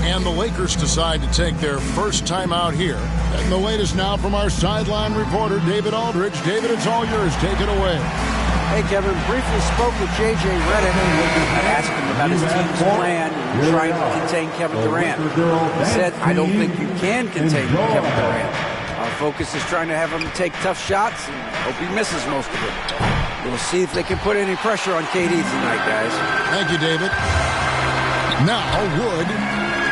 And the Lakers decide to take their first time out here. And the latest now from our sideline reporter, David Aldridge. David, it's all yours. Take it away. Hey, Kevin, briefly spoke with J.J. Redick. I asked him about his team's plan in trying to contain Kevin Durant. He said, I don't think you can contain Kevin Durant. Our focus is trying to have him take tough shots and hope he misses most of it. We'll see if they can put any pressure on KD tonight, guys. Thank you, David. Now, Wood.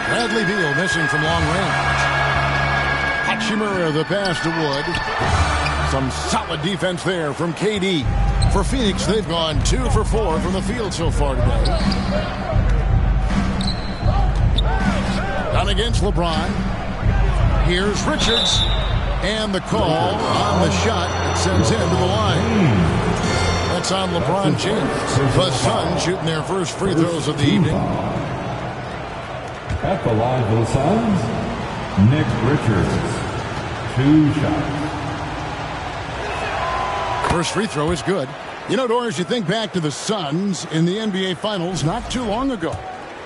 Bradley Beal missing from long range. Hachimura the pass to Wood. Some solid defense there from KD. For Phoenix, they've gone 2 for 4 from the field so far today. Down against LeBron. Here's Richards. And the call on the shot that sends him to the line. That's on LeBron James. The Suns shooting their first free throws of the evening. At the line for the Suns, Nick Richards. 2 shots. First free throw is good. You know, Doris, you think back to the Suns in the NBA Finals not too long ago.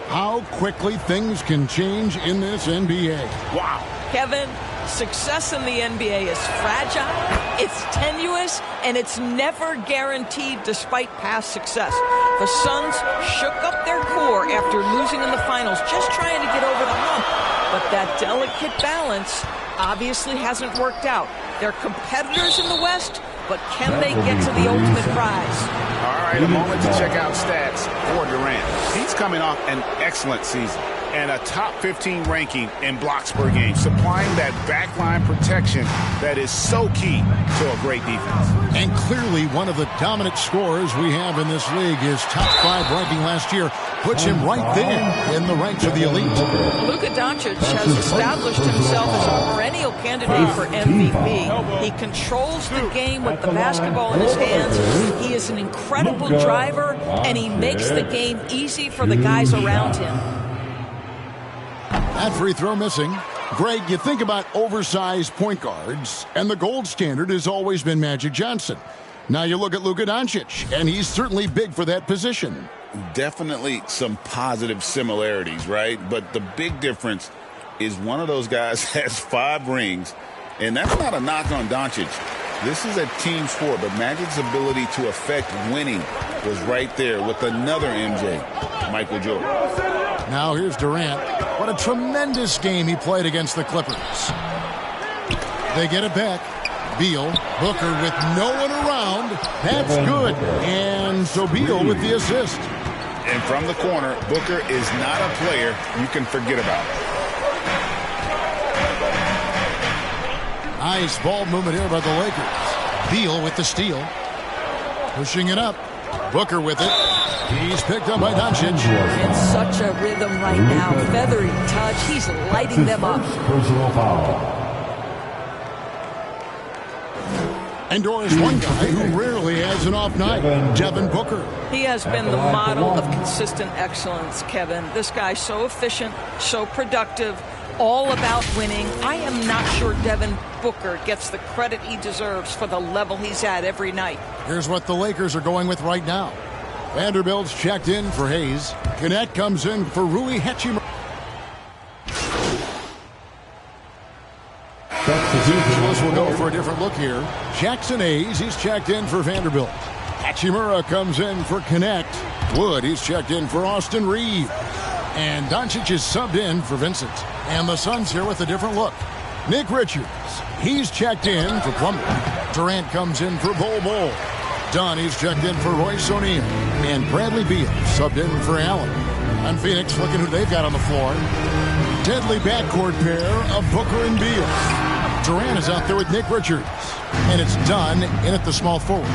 How quickly things can change in this NBA. Wow. Kevin, success in the NBA is fragile, it's tenuous, and it's never guaranteed despite past success. The Suns shook up their core after losing in the finals, just trying to get over the hump. But that delicate balance obviously hasn't worked out. They're competitors in the West, but can they get to the ultimate prize? All right, a moment to check out stats for Durant. He's coming off an excellent season and a top 15 ranking in blocks per game, supplying that backline protection that is so key to a great defense. And clearly one of the dominant scorers we have in this league. His top 5 ranking last year puts him right there in the ranks of the elite. Luka Doncic has established himself as a perennial candidate for MVP. He controls the game with the basketball in his hands. He is an incredible driver, and he makes the game easy for the guys around him. That free throw missing. Greg, you think about oversized point guards, and the gold standard has always been Magic Johnson. Now you look at Luka Doncic, and he's certainly big for that position. Definitely some positive similarities, right? But the big difference is one of those guys has 5 rings, and that's not a knock on Doncic. This is a team sport, but Magic's ability to affect winning was right there with another MJ, Michael Jordan. Now here's Durant. What a tremendous game he played against the Clippers. They get it back. Beal, Booker with no one around. That's good. And so Beal with the assist. And from the corner, Booker is not a player you can forget about. Nice ball movement here by the Lakers. Beal with the steal. Pushing it up. Booker with it. He's picked up by Doncic. In such a rhythm right now. Feathery touch. He's lighting them up. Personal foul. And Doris, one guy who rarely has an off night, Devin Booker. He has been the model of consistent excellence, Kevin. This guy's so efficient, so productive, all about winning. I am not sure Devin Booker gets the credit he deserves for the level he's at every night. Here's what the Lakers are going with right now. Vanderbilt's checked in for Hayes. Kennett comes in for Rui Hachimura. We'll go for a different look here. Jackson Hayes, he's checked in for Vanderbilt. Hachimura comes in for Kennett. Wood, he's checked in for Austin Reeves. And Doncic is subbed in for Vincent. And the Suns here with a different look. Nick Richards, he's checked in for Plumlee. Durant comes in for Bol. Dunn, he's checked in for Royce O'Neal. And Bradley Beal subbed in for Allen. And Phoenix looking who they've got on the floor. Deadly backcourt pair of Booker and Beal. Durant is out there with Nick Richards. And it's Dunn in at the small forward.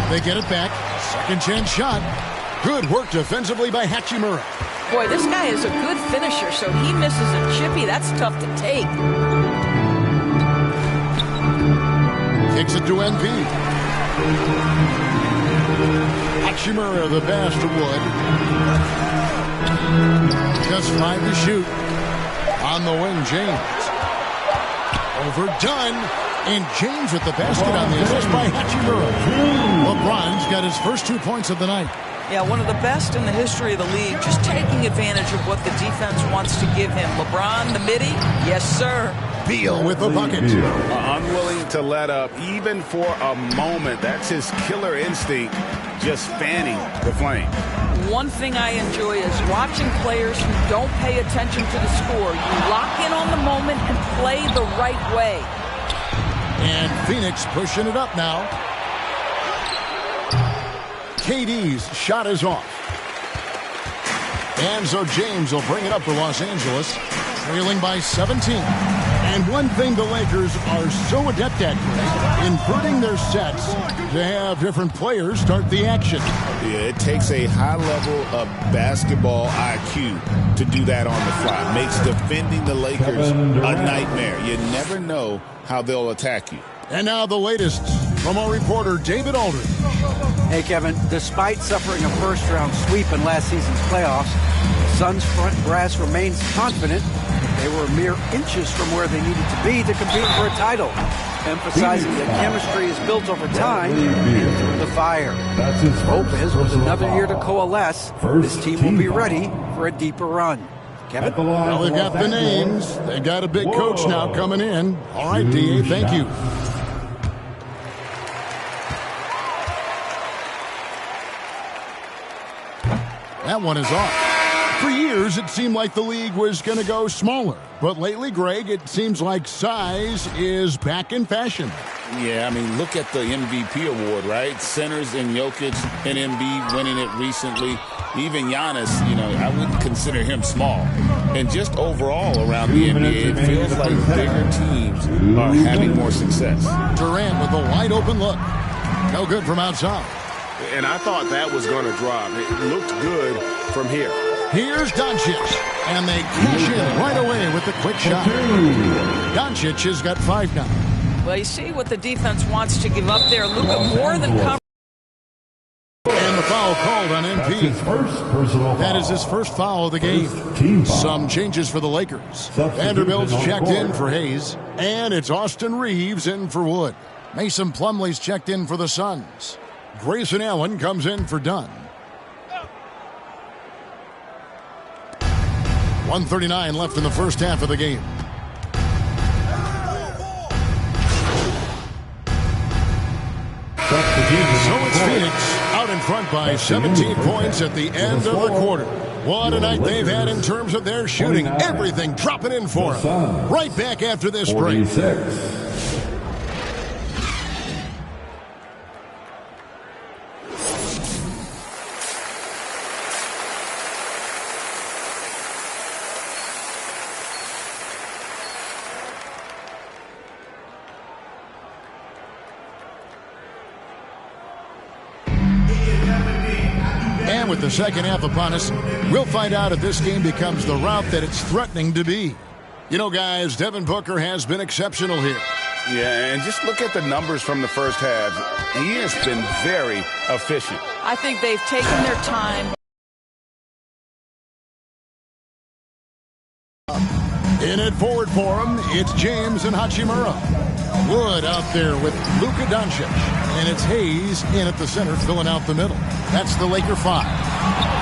They get it back. Second chance shot. Good work defensively by Hachimura. Boy, this guy is a good finisher, so he misses a chippy. That's tough to take. Kicks it to NP. Hachimura, the pass to Wood. Just 5 to shoot. On the wing, James. Overdone. And James with the basket on the assist by Hachimura. LeBron's got his first 2 points of the night. Yeah, one of the best in the history of the league, just taking advantage of what the defense wants to give him. LeBron, the midi, yes, sir. Beal with the bucket. Unwilling to let up, even for a moment. That's his killer instinct, just fanning the flame. One thing I enjoy is watching players who don't pay attention to the score. You lock in on the moment and play the right way. And Phoenix pushing it up now. KD's shot is off. And so James will bring it up for Los Angeles, trailing by 17. And one thing the Lakers are so adept at, Greg, in putting their sets to have different players start the action. Yeah, it takes a high level of basketball IQ to do that on the fly. Makes defending the Lakers a nightmare. You never know how they'll attack you. And now the latest from our reporter, David Aldridge. Hey, Kevin, despite suffering a first-round sweep in last season's playoffs, the Suns' front brass remains confident that they were mere inches from where they needed to be to compete for a title, emphasizing that chemistry is built over time and through the fire. Hope is, with another year to coalesce, this team will be ready for a deeper run. Kevin? Well, they've got the names. They've got a big coach now coming in. All right, D.A., thank you. That one is off. For years, it seemed like the league was going to go smaller. But lately, Greg, it seems like size is back in fashion. Yeah, I mean, look at the MVP award, right? Centers and Jokic and Embiid winning it recently. Even Giannis, I wouldn't consider him small. And just overall around the NBA, it feels like bigger teams are having more success. Durant with a wide open look. No good from outside. And I thought that was going to drop. It looked good from here. Here's Doncic, and they cash in right away with the quick shot. Doncic has got 5 now. Well, you see what the defense wants to give up there. Luka more than covered. And the foul called on MP. That is his first foul of the game. Some changes for the Lakers. Vanderbilt's checked in for Hayes, and it's Austin Reeves in for Wood. Mason Plumlee's checked in for the Suns. Grayson Allen comes in for Dunn. 1:39 left in the first half of the game. So it's Phoenix out in front by 17 points at the end of the quarter. What a night they've had in terms of their shooting. Everything dropping in for them. Right back after this break. With the second half upon us, we'll find out if this game becomes the rout that it's threatening to be. Guys, Devin Booker has been exceptional here. Yeah, and just look at the numbers from the first half. He has been very efficient. I think they've taken their time. In it forward for him, it's James and Hachimura. Wood out there with Luka Doncic. And it's Hayes in at the center, filling out the middle. That's the Laker 5.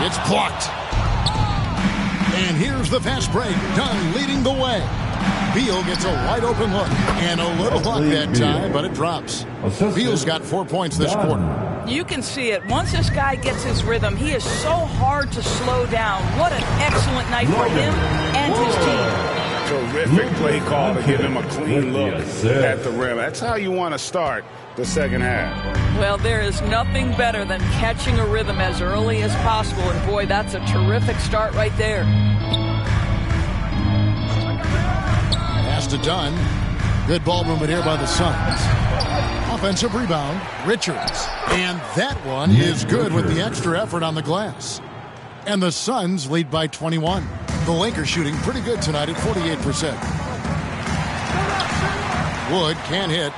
It's blocked. And here's the fast break. Dunn leading the way. Beal gets a wide open look. And a little luck that time, but it drops. Beal's got 4 points this quarter. You can see it. Once this guy gets his rhythm, he is so hard to slow down. What an excellent night for him and his team. Terrific play call to give him a clean look at the rim. That's how you want to start the second half. Well, there is nothing better than catching a rhythm as early as possible. And, boy, that's a terrific start right there. Pass to Dunn. Good ball movement here by the Suns. Offensive rebound, Richards. And that one is good with the extra effort on the glass. And the Suns lead by 21. The Lakers shooting pretty good tonight at 48%. Wood can't hit.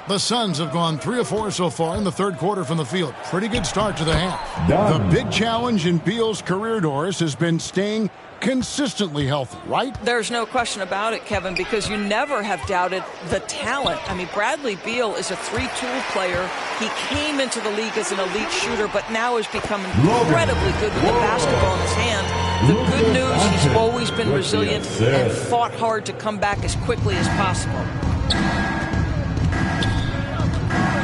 The Suns have gone 3 of 4 so far in the third quarter from the field. Pretty good start to the half. The big challenge in Beal's career, Doris, has been staying consistently healthy, right? There's no question about it, Kevin, because you never have doubted the talent. I mean, Bradley Beal is a three-tool player. He came into the league as an elite shooter, but now has become incredibly good with the basketball in his hand. The good news, he's always been resilient and fought hard to come back as quickly as possible.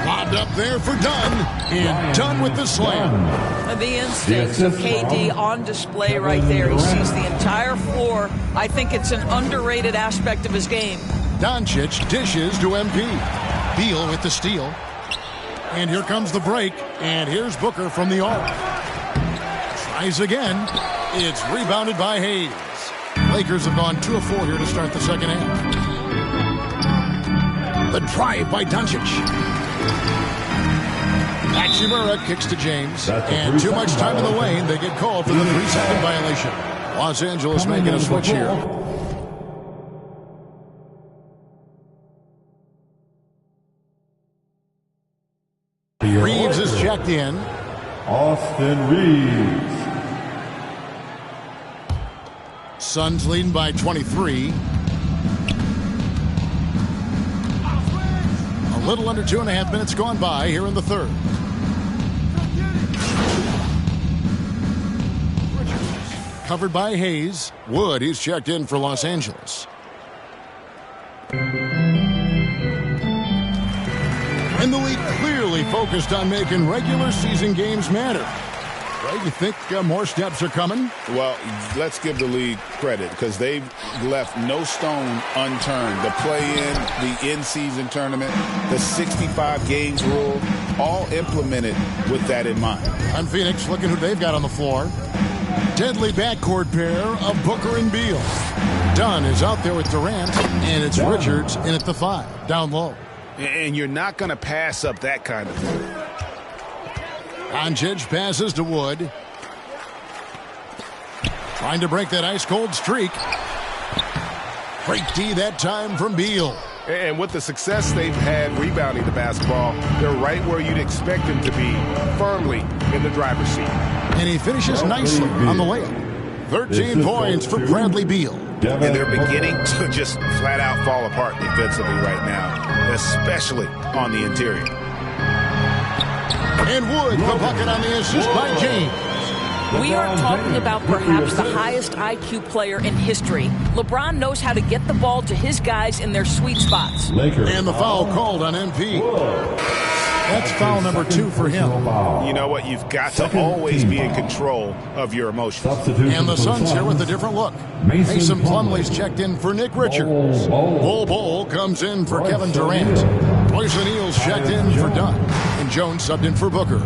Lobbed up there for Dunn, and Dunn with the slam. The instincts of KD on display right there. He sees the entire floor. I think it's an underrated aspect of his game. Doncic dishes to MP. Beal with the steal. And here comes the break. And here's Booker from the arc. Tries again. It's rebounded by Hayes. Lakers have gone 2 of 4 here to start the second half. The drive by Doncic. Hachimura kicks to James, and too much time in the lane. They get called for the 3-second violation. Los Angeles making a switch here. Reeves is checked in. Austin Reeves. Suns leading by 23. A little under 2.5 minutes gone by here in the third. Covered by Hayes. Wood, he's checked in for Los Angeles. And the league clearly focused on making regular season games matter. Right? You think more steps are coming? Well, let's give the league credit because they've left no stone unturned. The play-in, the in-season tournament, the 65 games rule, all implemented with that in mind. And Phoenix looking who they've got on the floor. Deadly backcourt pair of Booker and Beal. Dunn is out there with Durant, and it's Richards in at the 5, down low. And you're not going to pass up that kind of thing. Doncic passes to Wood. Trying to break that ice-cold streak. Great D that time from Beal. And with the success they've had rebounding the basketball, they're right where you'd expect them to be, firmly in the driver's seat. And he finishes nicely on the layup. 13 points for Bradley Beal. And they're beginning to just flat out fall apart defensively right now, especially on the interior. And Wood, the bucket on the assist by James. We are talking about perhaps the highest IQ player in history. LeBron knows how to get the ball to his guys in their sweet spots. And the foul called on MP. That's foul number 2 for him. You know what? You've got to always be in control of your emotions. And the Suns here with a different look. Mason Plumlee's checked in for Nick Richards. Bol comes in for Kevin Durant. Royce O'Neal's checked in for Dunn. And Jones subbed in for Booker.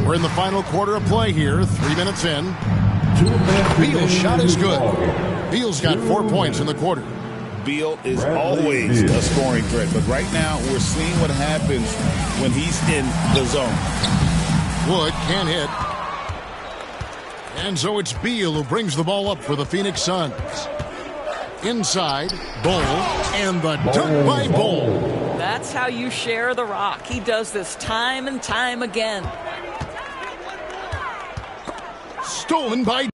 We're in the final quarter of play here. 3 minutes in. Beal's shot is good. Beal's got 4 points in the quarter. Beal is always a scoring threat, but right now we're seeing what happens when he's in the zone. Wood can't hit. And so it's Beal who brings the ball up for the Phoenix Suns. Inside, Bol, and the dunk by Bol. That's how you share the rock. He does this time and time again. Stolen by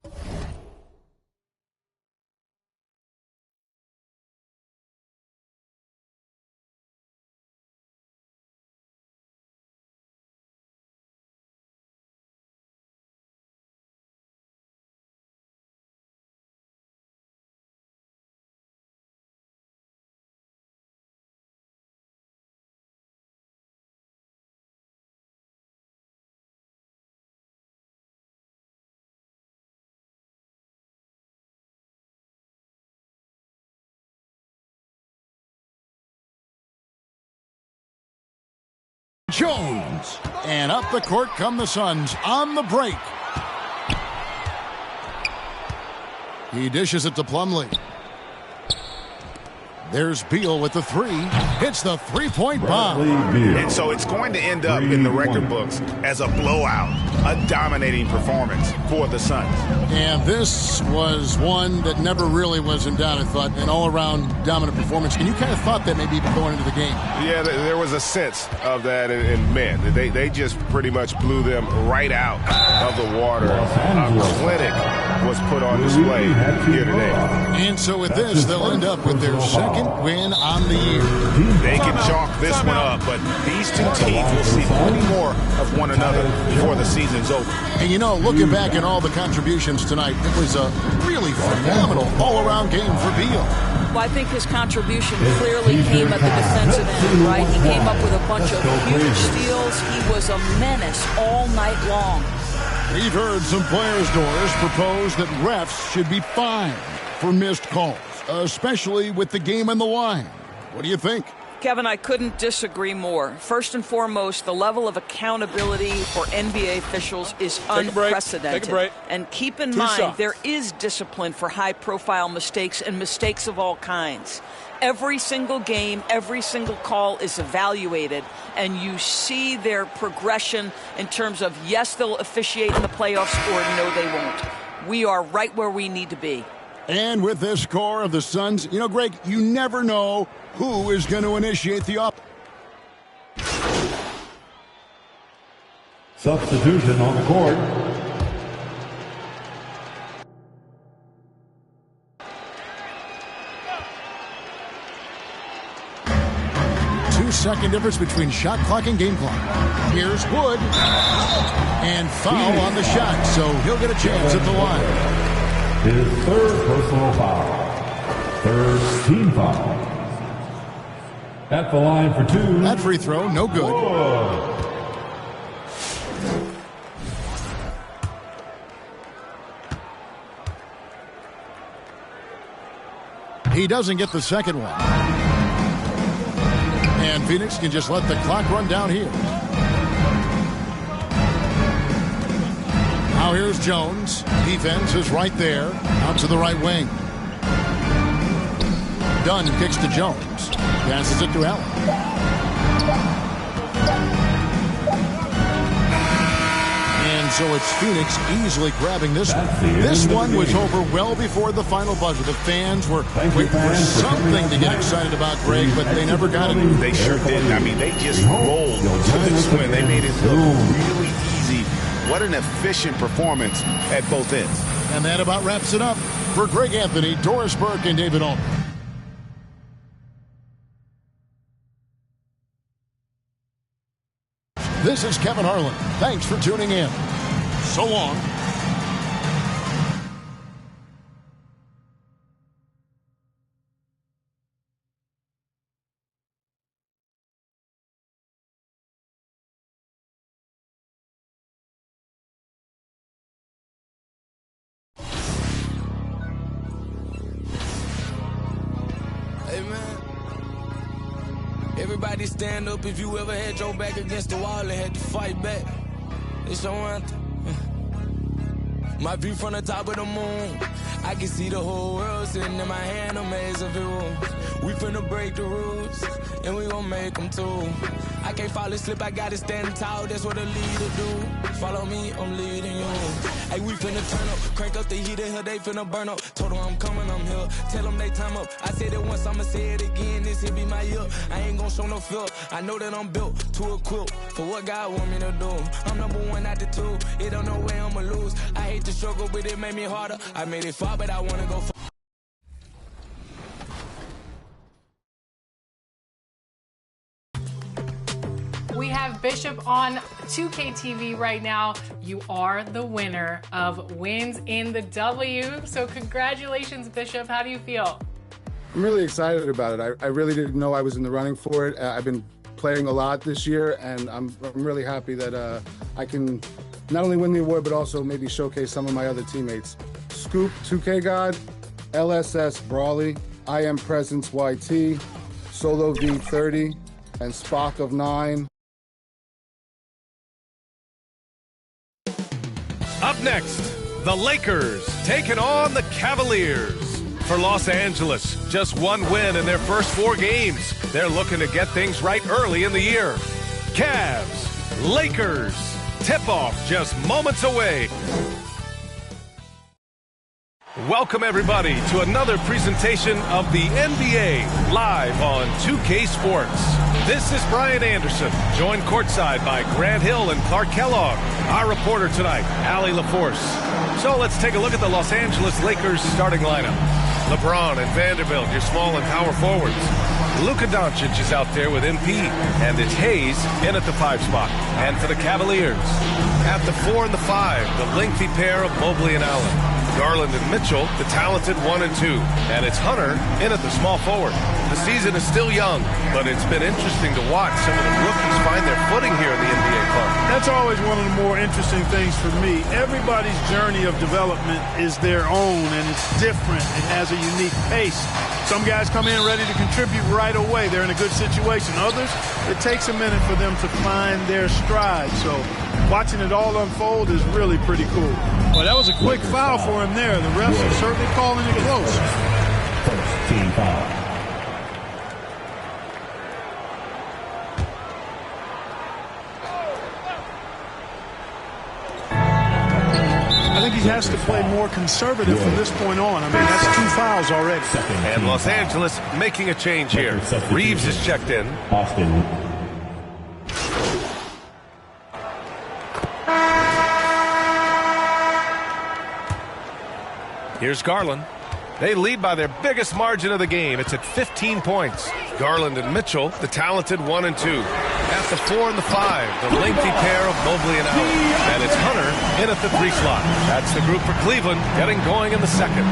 Jones. And up the court come the Suns on the break. He dishes it to Plumlee. There's Beal with the three. Hits the three-point bomb. And so it's going to end up in the record books as a blowout, a dominating performance for the Suns. And this was one that never really was in doubt, I thought, an all-around dominant performance. And you kind of thought that maybe going into the game. Yeah, there was a sense of that, and man, they just pretty much blew them right out of the water. A clinic was put on display here today. And so with this, they'll end up with their second win on the year. They can chalk this one up, but these two teams will see plenty more of one another before the season's over. And you know, looking back at all the contributions tonight, it was a really phenomenal all-around game for Beal. Well, I think his contribution clearly came at the defensive end, right? He came up with a bunch of huge steals. He was a menace all night long. We've heard some players, Doris, propose that refs should be fined for missed calls, especially with the game on the line. What do you think? Kevin, I couldn't disagree more. First and foremost, the level of accountability for NBA officials is unprecedented. Take a break. And keep in mind, there is discipline for high-profile mistakes and mistakes of all kinds. Every single game, every single call is evaluated, and you see their progression in terms of, yes, they'll officiate in the playoffs, or no, they won't. We are right where we need to be. And with this score of the Suns, you know, Greg, you never know who is going to initiate the up. Substitution on the court. Two-second difference between shot clock and game clock. Here's Wood. And foul on the shot, so he'll get a chance at the line. His third personal foul. Third team foul. At the line for two. That free throw, no good. Wood. He doesn't get the second one. And Phoenix can just let the clock run down here. Now here's Jones. Defense is right there. Out to the right wing. Dunn kicks to Jones. Passes it to Allen. And so it's Phoenix easily grabbing this one. This one was over well before the final buzzer. The fans were waiting for something to get excited about, Greg, but they never got it. They sure didn't. I mean, they just rolled to this win. They made it look really easy. What an efficient performance at both ends. And that about wraps it up. For Greg Anthony, Doris Burke, and David Altman. This is Kevin Harlan. Thanks for tuning in. So long. Hey, man. Everybody stand up if you ever had your back against the wall and had to fight back. It's your anthem. My view from the top of the moon, I can see the whole world sitting in my hand, a maze of rules. We finna break the rules, and we gon' make them too. I can't fall asleep, I gotta stand tall, that's what a leader do. Follow me, I'm leading you. Hey, we finna turn up, crank up the heat in here, they finna burn up. Told them I'm coming, I'm here, tell them they time up. I said it once, I'ma say it again, this here be my year. I ain't gon' show no fear, I know that I'm built to equip for what God want me to do. I'm number one out the two, it don't know where I'ma lose. I hate the struggle, but it made me harder. I made it far, but I wanna go far. We have Bishop on 2K TV right now. You are the winner of Wins in the W. So congratulations, Bishop. How do you feel? I'm really excited about it. I really didn't know I was in the running for it. I've been playing a lot this year, and I'm really happy that I can not only win the award, but also maybe showcase some of my other teammates. Scoop, 2K God, LSS Brawley, I Am Presence YT, Solo V30, and Spock of 9. Up next, the Lakers taking on the Cavaliers. for Los Angeles. Just one win in their first 4 games. They're looking to get things right early in the year. Cavs, Lakers, tip-off just moments away. Welcome, everybody, to another presentation of the NBA live on 2K Sports. This is Brian Anderson, joined courtside by Grant Hill and Clark Kellogg. Our reporter tonight, Allie LaForce. So let's take a look at the Los Angeles Lakers starting lineup. LeBron and Vanderbilt, your small and power forwards. Luka Doncic is out there with MP, and it's Hayes in at the 5 spot. And for the Cavaliers, at the 4 and the 5, the lengthy pair of Mobley and Allen. Garland and Mitchell, the talented 1 and 2. And it's Hunter in at the small forward. The season is still young, but it's been interesting to watch some of the rookies find their footing here in the NBA club. That's always one of the more interesting things for me. Everybody's journey of development is their own, and it's different. It has a unique pace. Some guys come in ready to contribute right away. They're in a good situation. Others, it takes a minute for them to find their stride. So watching it all unfold is really pretty cool. Well, that was a quick foul for him there. The refs are certainly calling it close. First team foul. I think he has to play more conservative from this point on. I mean, that's 2 fouls already. And Los Angeles making a change here. Reeves is checked in. Austin. Here's Garland. They lead by their biggest margin of the game. It's at 15 points. Garland and Mitchell, the talented 1 and 2. At the 4 and the 5, the lengthy pair of Mobley and Allen. And it's Hunter in at the 3 slot. That's the group for Cleveland, getting going in the second.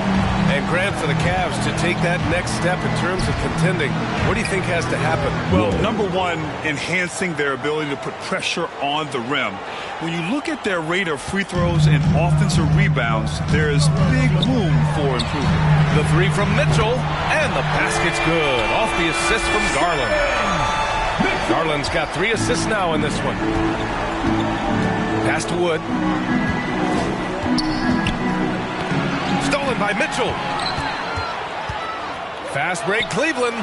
And Grant, for the Cavs to take that next step in terms of contending, what do you think has to happen? Well, number one, enhancing their ability to put pressure on the rim. When you look at their rate of free throws and offensive rebounds, there is big room for improvement. The 3 from Mitchell, and the basket's good. Off the assist from Garland. Garland's got 3 assists now in this one. Pass to Wood. Stolen by Mitchell. Fast break, Cleveland.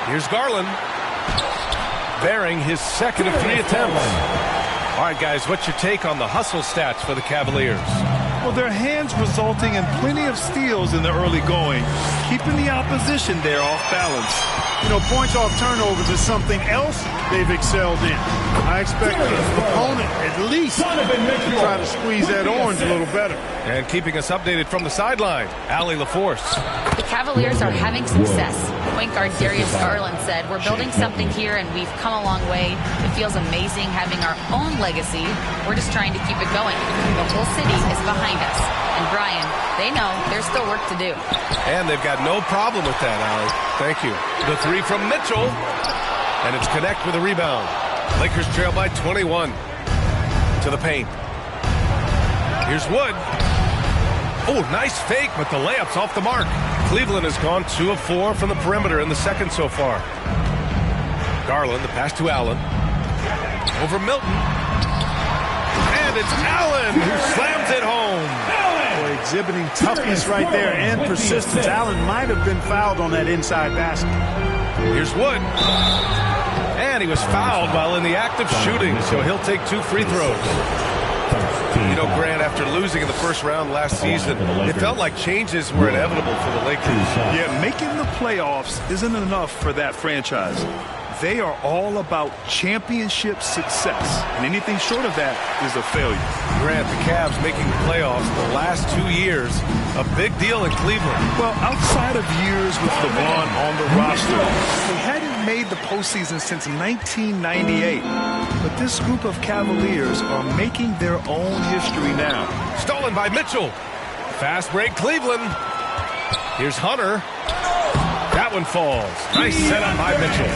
Here's Garland. Bearing his second of 3 attempts. All right, guys, what's your take on the hustle stats for the Cavaliers? Well, their hands resulting in plenty of steals in the early going, keeping the opposition there off balance. You know, points off turnovers is something else they've excelled in. I expect the opponent at least to try to squeeze that orange a little better. And keeping us updated from the sideline, Allie LaForce. The Cavaliers are having success. Point guard Darius Garland said, "We're building something here and we've come a long way. It feels amazing having our own legacy. We're just trying to keep it going. The whole city is behind us." And Brian, they know there's still work to do. And they've got no problem with that, Allie. Thank you. The 3 from Mitchell. And it's Connect with a rebound. Lakers trail by 21. To the paint. Here's Wood. Oh, nice fake, but the layup's off the mark. Cleveland has gone 2 of 4 from the perimeter in the second so far. Garland, the pass to Allen. Over Milton. And it's Allen who slams it home. Boy, exhibiting toughness right there and persistence. Allen might have been fouled on that inside basket. Here's Wood. And he was fouled while in the act of shooting, so he'll take 2 free throws. You know, Grant, after losing in the first round last season, it felt like changes were inevitable for the Lakers. Yeah, making the playoffs isn't enough for that franchise. They are all about championship success, and anything short of that is a failure. Grant, the Cavs making the playoffs the last 2 years, a big deal in Cleveland. Well, outside of years with LeBron on the roster, they hadn't made the postseason since 1998. But this group of Cavaliers are making their own history now. Stolen by Mitchell. Fast break, Cleveland. Here's Hunter. That one falls. Nice setup by Mitchell.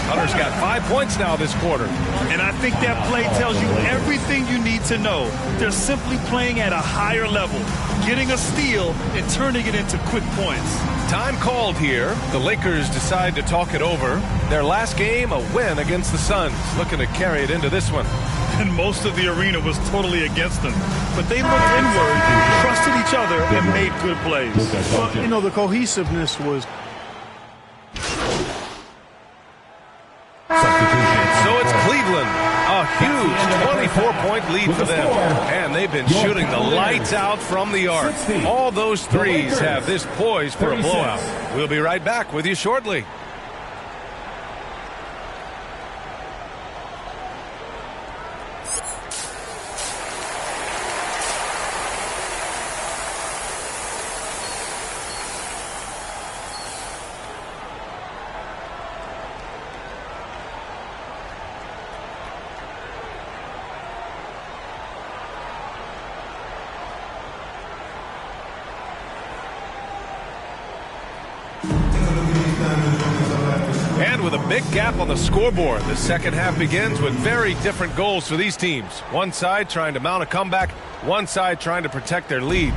Hunter's got 5 points now this quarter. And I think that play tells you everything you need to know. They're simply playing at a higher level, getting a steal and turning it into quick points. Time called here. The Lakers decide to talk it over. Their last game, a win against the Suns. Looking to carry it into this one. and most of the arena was totally against them. But they looked inward, trusted each other, and made good plays. Well, you know, the cohesiveness was... So it's Cleveland. A huge 24-point lead for them. And they've been shooting the lights out from the arc. All those threes have this poised for a blowout. We'll be right back with you shortly. And with a big gap on the scoreboard, the second half begins with very different goals for these teams. One side trying to mount a comeback, one side trying to protect their lead.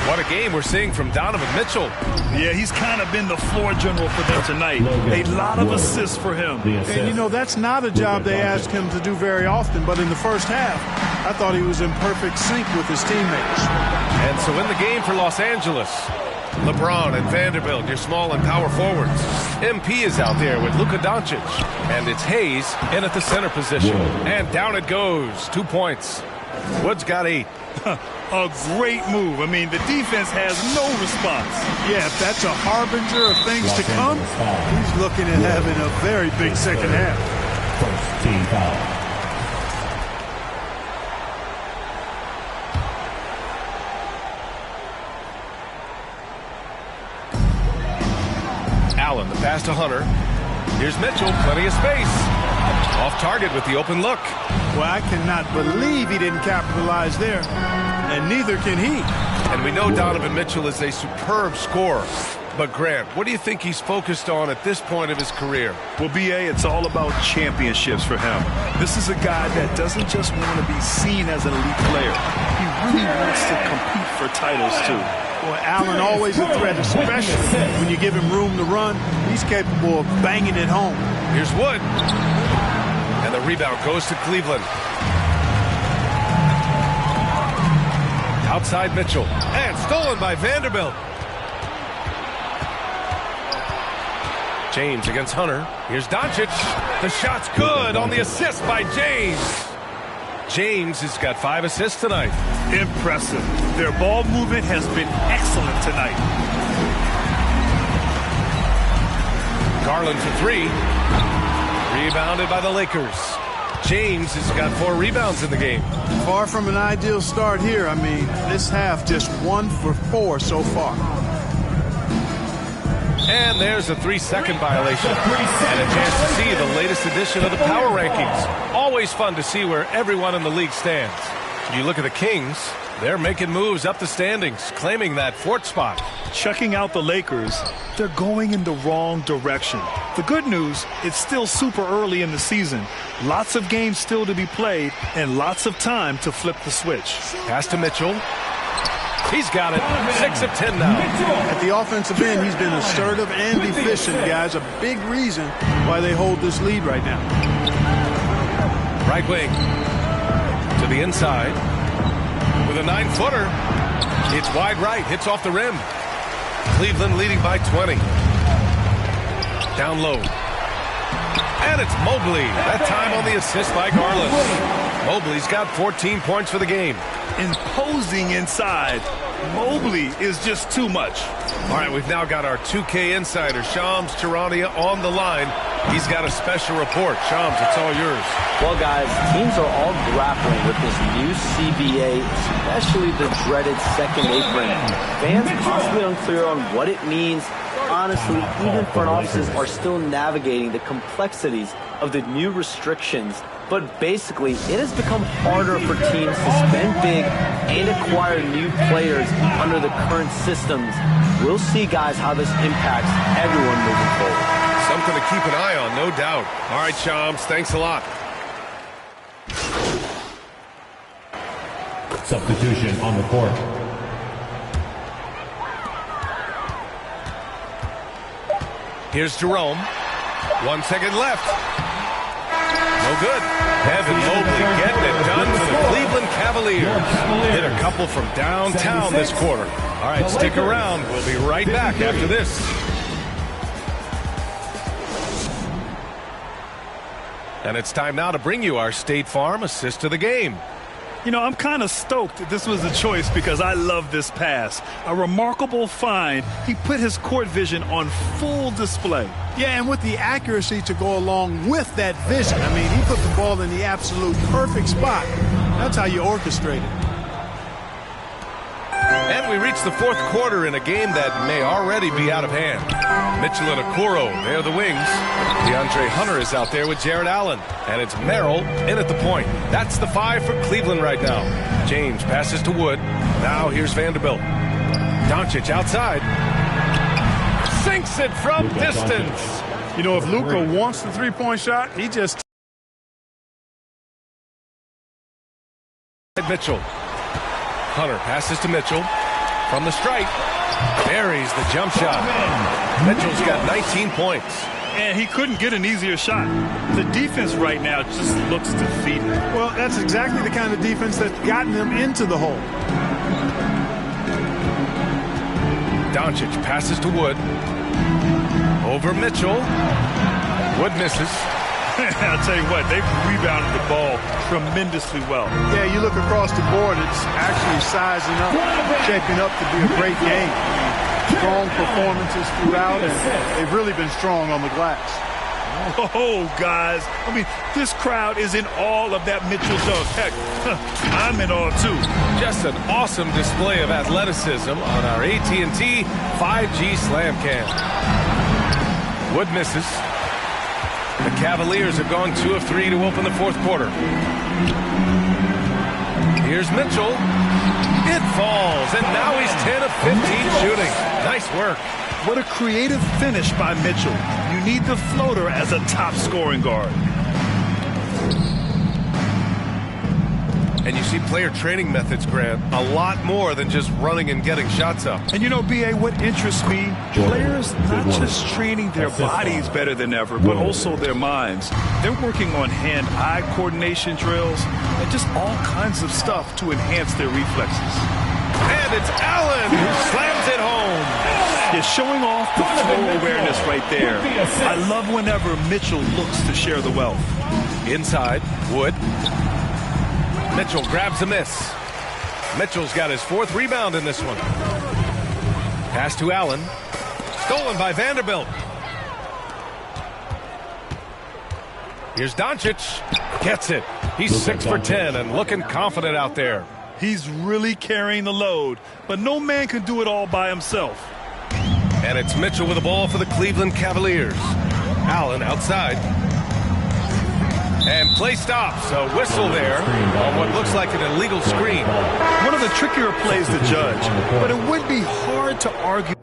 What a game we're seeing from Donovan Mitchell. Yeah, he's kind of been the floor general for them tonight. A lot of assists for him. And, you know, that's not a job they ask him to do very often. But in the first half, I thought he was in perfect sync with his teammates. And so in the game for Los Angeles, LeBron and Vanderbilt, your small and power forwards. MP is out there with Luka Doncic. And it's Hayes in at the center position. And down it goes. 2 points. Wood's got 8. A great move. I mean, the defense has no response. Yeah, if that's a harbinger of things to come, he's looking at having a very big second half. First team foul. Allen, the pass to Hunter. Here's Mitchell, plenty of space. Off target with the open look. Well, I cannot believe he didn't capitalize there. And neither can he. And we know Donovan Mitchell is a superb scorer. But Grant, what do you think he's focused on at this point of his career? Well, B.A., it's all about championships for him. This is a guy that doesn't just want to be seen as an elite player. He really wants to compete for titles, too. Well, Allen always a threat, especially when you give him room to run. He's capable of banging it home. Here's Wood. And the rebound goes to Cleveland. Outside Mitchell. And stolen by Vanderbilt. James against Hunter. Here's Doncic. The shot's good on the assist by James. James has got 5 assists tonight. Impressive. Their ball movement has been excellent tonight. Garland for 3. Rebounded by the Lakers. James has got 4 rebounds in the game. Far from an ideal start here. I mean, this half just 1 for 4 so far. And there's a 3-second violation. And a chance to see the latest edition of the power rankings. Always fun to see where everyone in the league stands. You look at the Kings, they're making moves up the standings, claiming that 4th spot. Checking out the Lakers, they're going in the wrong direction. The good news, it's still super early in the season. Lots of games still to be played and lots of time to flip the switch. Pass to Mitchell. He's got it. 6 of 10 now. At the offensive end, he's been assertive and efficient, guys. A big reason why they hold this lead right now. Right wing. To the inside. With a 9-footer. It's wide right. Hits off the rim. Cleveland leading by 20. Down low. And it's Mobley. That time on the assist by Garland. Mobley's got 14 points for the game. Imposing inside. Mobley is just too much. All right, we've now got our 2K insider, Shams Charania, on the line. He's got a special report. Shams, it's all yours. Well, guys, teams are all grappling with this new CBA, especially the dreaded second apron. Fans possibly unclear on what it means. Honestly, even front offices are still navigating the complexities of the new restrictions. But basically, it has become harder for teams to spend big and acquire new players under the current systems. We'll see, guys, how this impacts everyone moving forward. Something to keep an eye on, no doubt. All right, Shams, thanks a lot. Substitution on the court. Here's Jerome. 1 second left. No good. Evan Mobley getting it done. Cavaliers. Hit a couple from downtown this quarter. All right, stick around. We'll be right back after this. And it's time now to bring you our State Farm assist of the game. You know, I'm kind of stoked that this was a choice because I love this pass. A remarkable find. He put his court vision on full display. Yeah, and with the accuracy to go along with that vision. I mean, he put the ball in the absolute perfect spot. That's how you orchestrate it. And we reach the fourth quarter in a game that may already be out of hand. Mitchell and Okoro, they're the wings. DeAndre Hunter is out there with Jared Allen. And it's Merrill in at the point. That's the 5 for Cleveland right now. James passes to Wood. Now here's Vanderbilt. Doncic outside. Sinks it from distance. You know, if Luka wants the three-point shot, he just... Mitchell. Hunter passes to Mitchell. From the stripe. Buries the jump shot. Mitchell's got 19 points. And he couldn't get an easier shot. The defense right now just looks defeated. Well, that's exactly the kind of defense that's gotten them into the hole. Doncic passes to Wood. Over Mitchell. Wood misses. I'll tell you what, they've rebounded the ball tremendously well. Yeah, you look across the board, it's actually sizing up, shaping up to be a great game. Strong performances throughout, and they've really been strong on the glass. Oh, guys. I mean, this crowd is in awe of that Mitchell dunk. Heck, I'm in awe, too. Just an awesome display of athleticism on our AT&T 5G Slam Cam. Wood misses. The Cavaliers have gone 2 of 3 to open the fourth quarter. Here's Mitchell. It falls, and now he's 10 of 15 shooting. Nice work. What a creative finish by Mitchell. You need the floater as a top scoring guard. And you see player training methods, Grant, a lot more than just running and getting shots up. And you know, B.A., what interests me, players not just training their bodies better than ever, but also their minds. They're working on hand-eye coordination drills and just all kinds of stuff to enhance their reflexes. And it's Allen who slams it home. Yeah, showing off the flow awareness right there. I love whenever Mitchell looks to share the wealth. Inside, Wood. Mitchell grabs a miss. Mitchell's got his 4th rebound in this one. Pass to Allen. Stolen by Vanderbilt. Here's Doncic. Gets it. He's 6 for 10 and looking confident out there. He's really carrying the load, but no man can do it all by himself. And it's Mitchell with the ball for the Cleveland Cavaliers. Allen outside. And play stops. A whistle there on what looks like an illegal screen. One of the trickier plays to judge, but it would be hard to argue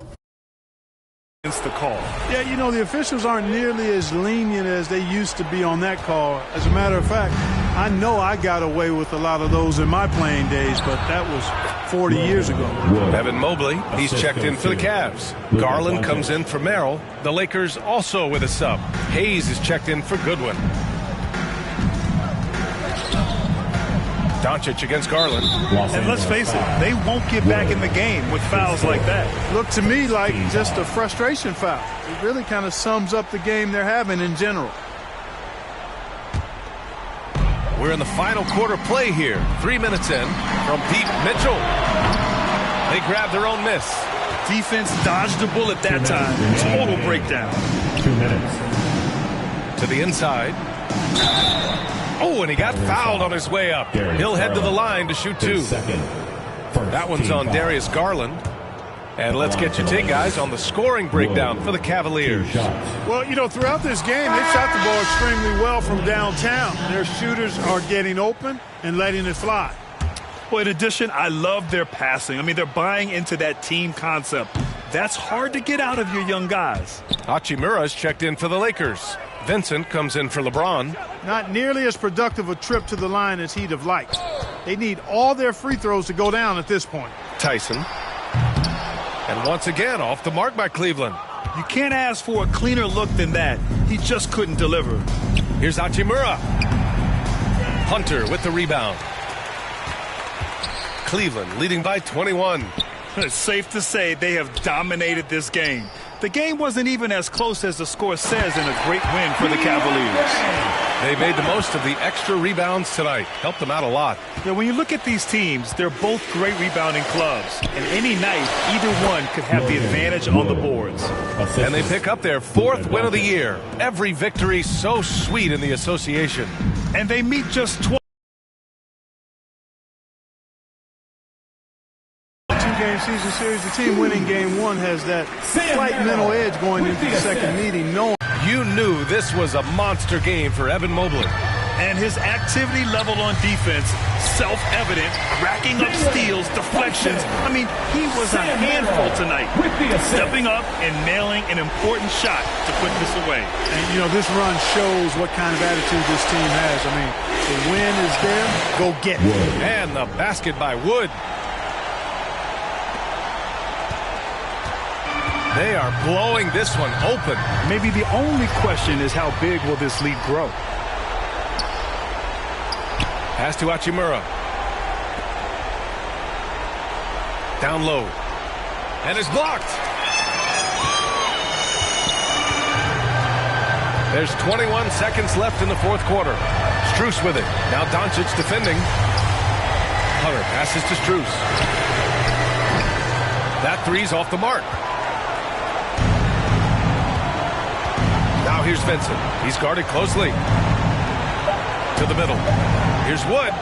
against the call. Yeah, you know, the officials aren't nearly as lenient as they used to be on that call. As a matter of fact, I know I got away with a lot of those in my playing days, but that was 40 years ago. Evan Mobley, he's checked in for the Cavs. Garland comes in for Merrill. The Lakers also with a sub. Hayes is checked in for Goodwin. Doncic against Garland. And let's face it, they won't get back in the game with fouls like that. Look to me like just a frustration foul. It really kind of sums up the game they're having in general. We're in the final quarter play here. 3 minutes in from deep. Mitchell. They grabbed their own miss. Defense dodged a bullet that time. Total breakdown. 2 minutes. To the inside. Oh, and he got fouled on his way up. He'll head to the line to shoot 2. That one's on Darius Garland. And let's get your take, guys, on the scoring breakdown for the Cavaliers. Well, you know, throughout this game, they've shot the ball extremely well from downtown. Their shooters are getting open and letting it fly. Well, in addition, I love their passing. I mean, they're buying into that team concept. That's hard to get out of your young guys. Hachimura's checked in for the Lakers. Vincent comes in for LeBron. Not nearly as productive a trip to the line as he'd have liked. They need all their free throws to go down at this point. Tyson. And once again, off the mark by Cleveland. You can't ask for a cleaner look than that. He just couldn't deliver. Here's Hachimura. Hunter with the rebound. Cleveland, leading by 21. It's safe to say they have dominated this game. The game wasn't even as close as the score says in a great win for the Cavaliers. They made the most of the extra rebounds tonight. Helped them out a lot. Yeah, when you look at these teams, they're both great rebounding clubs. And any night, either one could have the advantage on the boards. And they pick up their 4th win of the year. Every victory so sweet in the association. And they meet just twice. Two-game season series, the team winning game 1 has that slight mental edge going into the second meeting. You knew this was a monster game for Evan Mobley. And his activity level on defense, self-evident, racking up steals, deflections. I mean, he was a handful tonight. Stepping up and nailing an important shot to put this away. And, you know, this run shows what kind of attitude this team has. I mean, the win is there. Go get it. And the basket by Wood. They are blowing this one open. Maybe the only question is how big will this lead grow? Pass to Hachimura. Down low. And it's blocked. There's 21 seconds left in the 4th quarter. Strus with it. Now Doncic defending. Hunter passes to Strus. That three's off the mark. Now here's Vincent. He's guarded closely. To the middle. Here's Wood.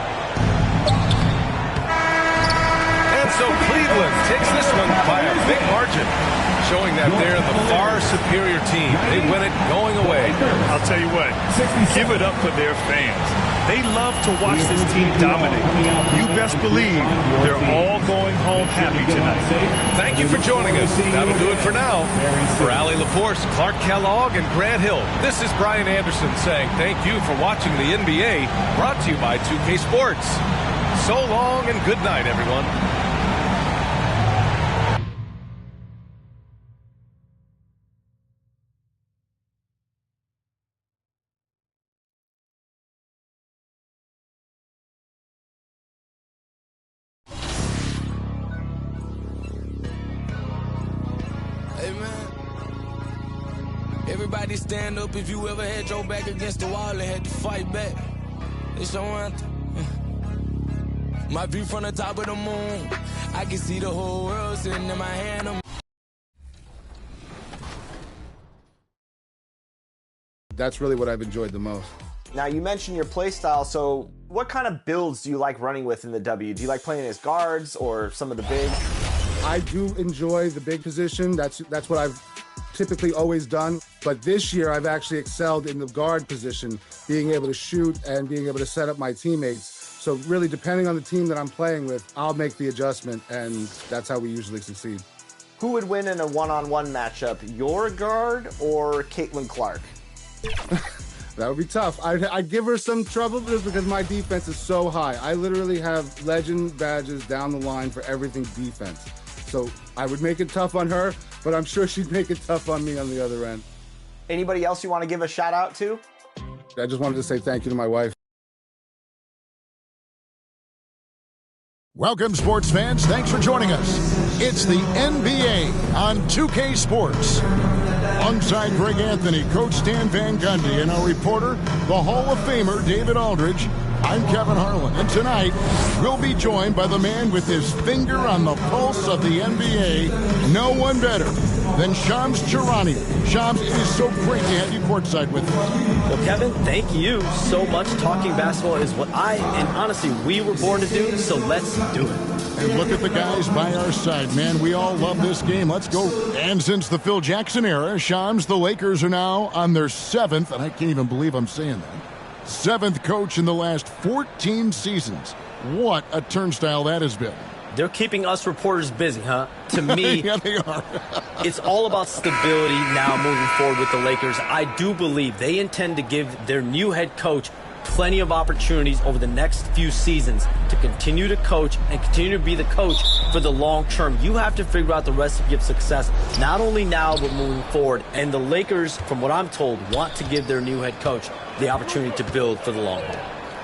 And so Cleveland takes this one by a big margin, showing that they're the far superior team. They win it going away. I'll tell you what, give it up for their fans. They love to watch this team dominate. You best believe they're all going home happy tonight. Thank you for joining us. That'll do it for now. For Allie LaForce, Clark Kellogg, and Grant Hill, this is Brian Anderson saying thank you for watching the NBA, brought to you by 2K Sports. So long and good night, everyone. Everybody stand up if you ever had your back against the wall and had to fight back. It's your anthem. My view from the top of the moon, I can see the whole world sitting in my hand. That's really what I've enjoyed the most. Now, you mentioned your play style, so what kind of builds do you like running with in the W? Do you like playing as guards or some of the bigs? I do enjoy the big position. That's what I've typically always done. But this year, I've actually excelled in the guard position, being able to shoot and being able to set up my teammates. So really, depending on the team that I'm playing with, I'll make the adjustment, and that's how we usually succeed. Who would win in a one-on-one matchup, your guard or Caitlin Clark? That would be tough. I'd give her some trouble just because my defense is so high. I literally have legend badges down the line for everything defense. So I would make it tough on her, but I'm sure she'd make it tough on me on the other end. Anybody else you want to give a shout out to? I just wanted to say thank you to my wife. Welcome, sports fans. Thanks for joining us. It's the NBA on 2K Sports. Alongside Greg Anthony, Coach Stan Van Gundy, and our reporter, the Hall of Famer David Aldridge, I'm Kevin Harlan. And tonight, we'll be joined by the man with his finger on the pulse of the NBA. No one better than Shams Charania. Shams, it is so great to have you courtside with us. Well, Kevin, thank you so much. Talking basketball is what and honestly, we were born to do, so let's do it. And look at the guys by our side, man. We all love this game. Let's go. And since the Phil Jackson era, Shams, the Lakers are now on their 7th, and I can't even believe I'm saying that, 7th coach in the last 14 seasons. What a turnstile that has been. They're keeping us reporters busy, huh? To me, yeah, they are. It's all about stability now moving forward with the Lakers. I do believe they intend to give their new head coach plenty of opportunities over the next few seasons to continue to coach and continue to be the coach for the long term. You have to figure out the recipe of success, not only now, but moving forward. And the Lakers, from what I'm told, want to give their new head coach the opportunity to build for the long haul.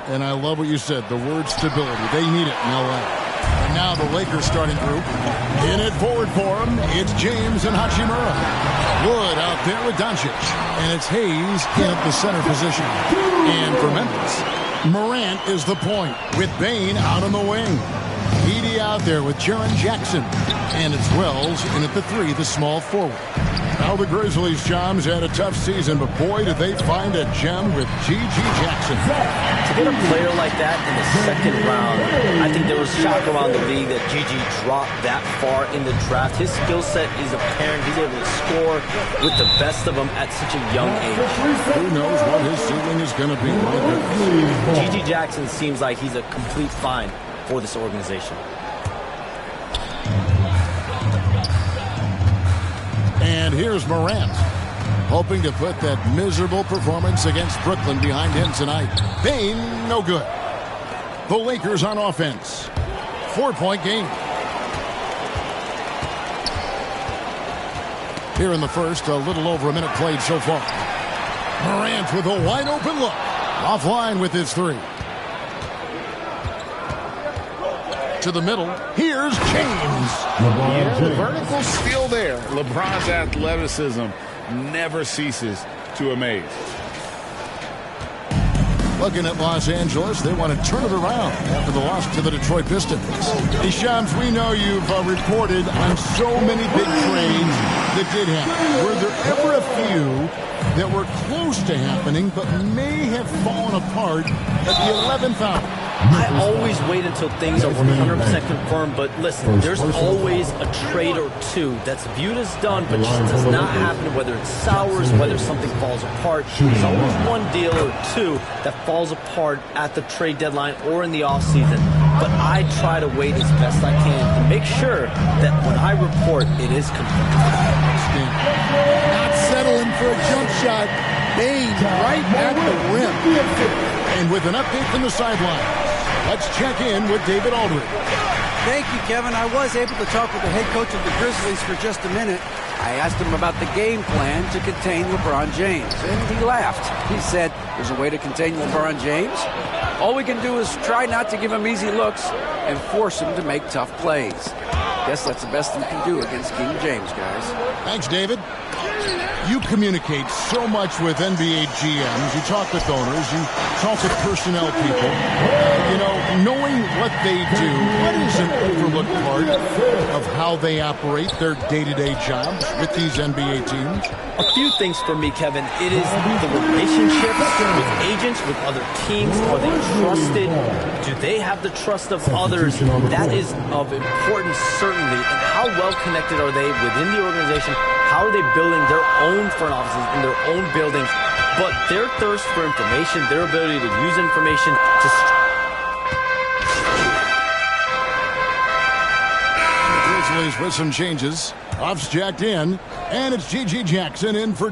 And I love what you said, the word stability. They need it in LA. And now the Lakers starting group. In it forward for him, it's James and Hachimura. Wood out there with Doncic. And it's Hayes in at the center position. And for Memphis, Morant is the point with Bane out on the wing. Edey out there with Jaren Jackson. And it's Wells in at the 3, the small forward. Now the Grizzlies, Joms, had a tough season, but boy, did they find a gem with G.G. Jackson. To get a player like that in the second round, I think there was shock around the league that G.G. dropped that far in the draft. His skill set is apparent. He's able to score with the best of them at such a young age. Who knows what his ceiling is going to be. G.G. Jackson seems like he's a complete find for this organization. And here's Morant, hoping to put that miserable performance against Brooklyn behind him tonight. Bane, no good. The Lakers on offense. 4-point game. Here in the first, a little over a minute played so far. Morant with a wide open look. Offline with his 3. To the middle. Here's James. Yeah, the vertical still there. LeBron's athleticism never ceases to amaze. Looking at Los Angeles, they want to turn it around after the loss to the Detroit Pistons. Hey, Shams, we know you've reported on so many big trades that did happen. Were there ever a few that were close to happening but may have fallen apart at the 11th hour? I always wait until things are 100% confirmed, but listen, there's always a trade or two that's viewed as done, but just does not happen, whether it's sours, whether something falls apart. There's always one deal or two that falls apart at the trade deadline or in the offseason. But I try to wait as best I can to make sure that when I report, it is confirmed. Not settling for a jump shot. Bane right at the rim. And with an update from the sideline, let's check in with David Aldridge. Thank you, Kevin. I was able to talk with the head coach of the Grizzlies for just a minute. I asked him about the game plan to contain LeBron James, and he laughed. He said, there's a way to contain LeBron James. All we can do is try not to give him easy looks and force him to make tough plays. Guess that's the best we can do against King James, guys. Thanks, David. You communicate so much with NBA GMs. You talk with owners. You talk with personnel people. Knowing what they do, what is an overlooked part of how they operate their day-to-day jobs with these NBA teams? A few things for me, Kevin. It is the relationships with agents, with other teams. Are they trusted? Do they have the trust of others? That is of importance, certainly. And how well connected are they within the organization? How are they building their own front offices in their own buildings? But their thirst for information, their ability to use information to... Grizzlies with some changes. Off's jacked in, and it's G.G. Jackson in for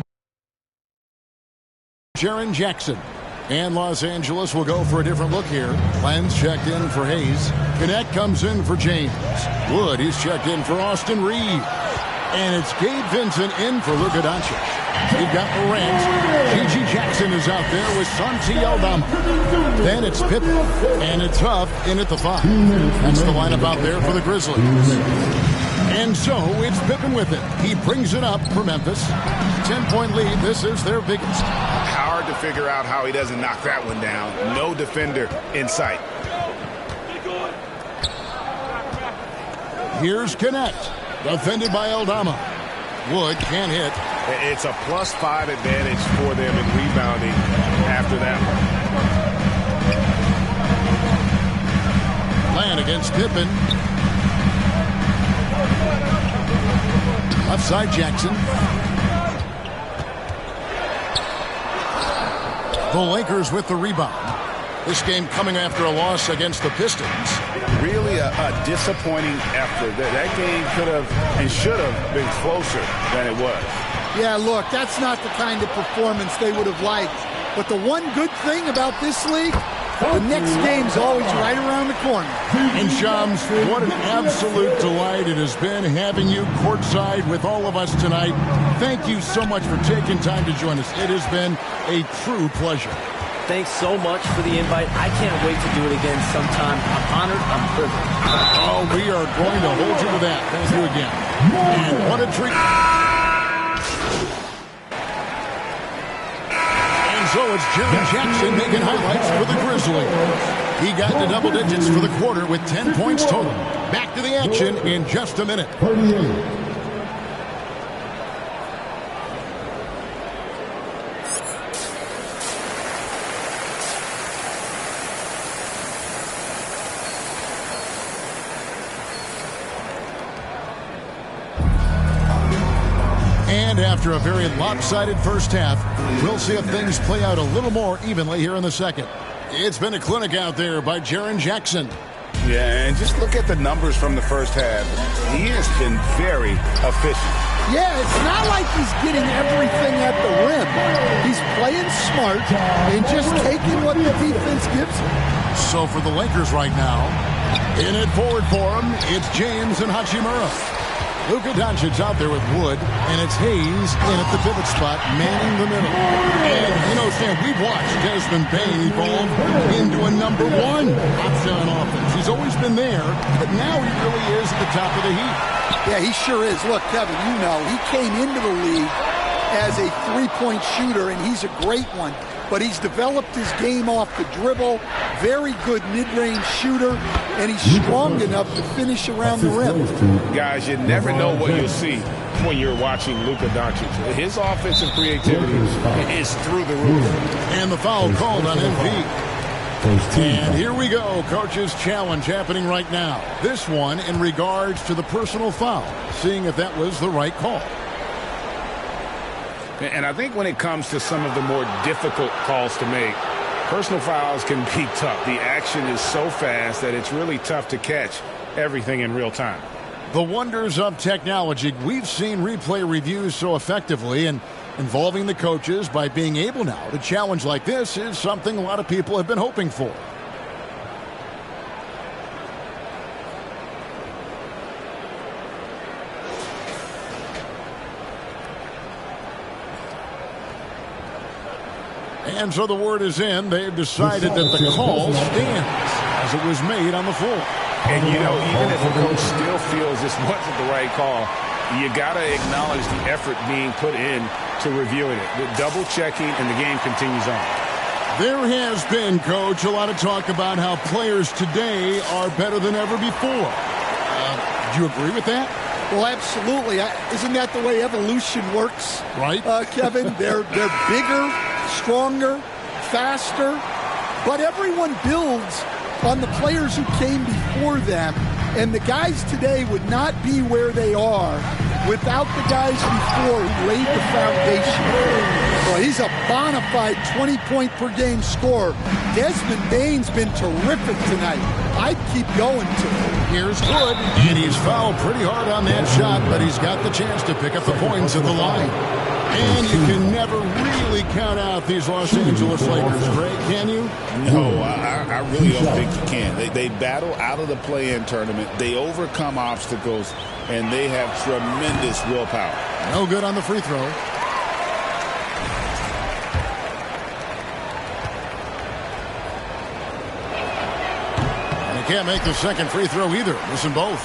Jaren Jackson. And Los Angeles will go for a different look here. Lenz checked in for Hayes. Connect comes in for James. Wood, he's checked in for Austin Reeves. And it's Gabe Vincent in for Luka Doncic. You've got Morant. G.G. Jackson is out there with Santi Aldama. Then it's Pippen. And it's Huff in at the 5. That's the lineup out there for the Grizzlies. And so it's Pippen with it. He brings it up for Memphis. 10-point lead. This is their biggest. Hard to figure out how he doesn't knock that one down. No defender in sight. Here's Connect. Defended by Aldama. Wood can't hit. It's a +5 advantage for them in rebounding after that one. Land against Pippen. Left side Jackson. The Lakers with the rebound. This game coming after a loss against the Pistons. Really a disappointing effort. That game could have and should have been closer than it was. Yeah, look, that's not the kind of performance they would have liked. But the one good thing about this league, the next game's always right around the corner. And Shams, what an absolute delight it has been having you courtside with all of us tonight. Thank you so much for taking time to join us. It has been a true pleasure. thanks so much for the invite. I can't wait to do it again sometime. I'm honored. I'm privileged. Oh, we are going to hold you to that. Thank you again. And what a treat. And so it's Jaren Jackson making highlights for the Grizzlies. He got to double digits for the quarter with 10 points total. Back to the action in just a minute. 38. And after a very lopsided first half, we'll see if things play out a little more evenly here in the second. It's been a clinic out there by Jaren Jackson. Yeah, and just look at the numbers from the first half. He has been very efficient. Yeah, it's not like he's getting everything at the rim. He's playing smart and just taking what the defense gives him. So for the Lakers right now, in it forward for him, it's James and Hachimura. Luka Doncic out there with Wood, and it's Hayes in at the pivot spot, manning the middle. And, you know, Stan, we've watched Desmond Bane evolve into a number one option on offense. He's always been there, but now he really is at the top of the heap. Yeah, he sure is. Look, Kevin, you know, he came into the league as a three-point shooter, and he's a great one. But he's developed his game off the dribble, very good mid-range shooter, and he's strong enough to finish around the rim. Guys, you never know what you'll see when you're watching Luka Doncic. His offensive creativity is through the roof. And the foul called on Embiid. And here we go, coach's challenge happening right now. This one in regards to the personal foul, seeing if that was the right call. And I think when it comes to some of the more difficult calls to make, personal fouls can be tough. The action is so fast that it's really tough to catch everything in real time. The wonders of technology. We've seen replay reviews so effectively, and involving the coaches by being able now to challenge like this is something a lot of people have been hoping for. And so the word is in. They've decided that the call stands as it was made on the floor. And, you know, even if a coach still feels this wasn't the right call, you got to acknowledge the effort being put in to reviewing it. The double checking, and the game continues on. There has been, Coach, a lot of talk about how players today are better than ever before. Do you agree with that? Well, absolutely. Isn't that the way evolution works? Right. Kevin, they're bigger, stronger, faster, but everyone builds on the players who came before them, and the guys today would not be where they are without the guys before who laid the foundation. Well, he's a bona fide 20-point-per-game scorer. Desmond Bane's been terrific tonight. I'd keep going to him. Here's Wood, and he's fouled pretty hard on that shot, but he's got the chance to pick up the points at the line. And you can never really count out these Los Angeles Lakers, Greg, can you? No, I really don't think you can. They battle out of the play-in tournament. They overcome obstacles, and they have tremendous willpower. No good on the free throw. And he can't make the second free throw either. Missing both.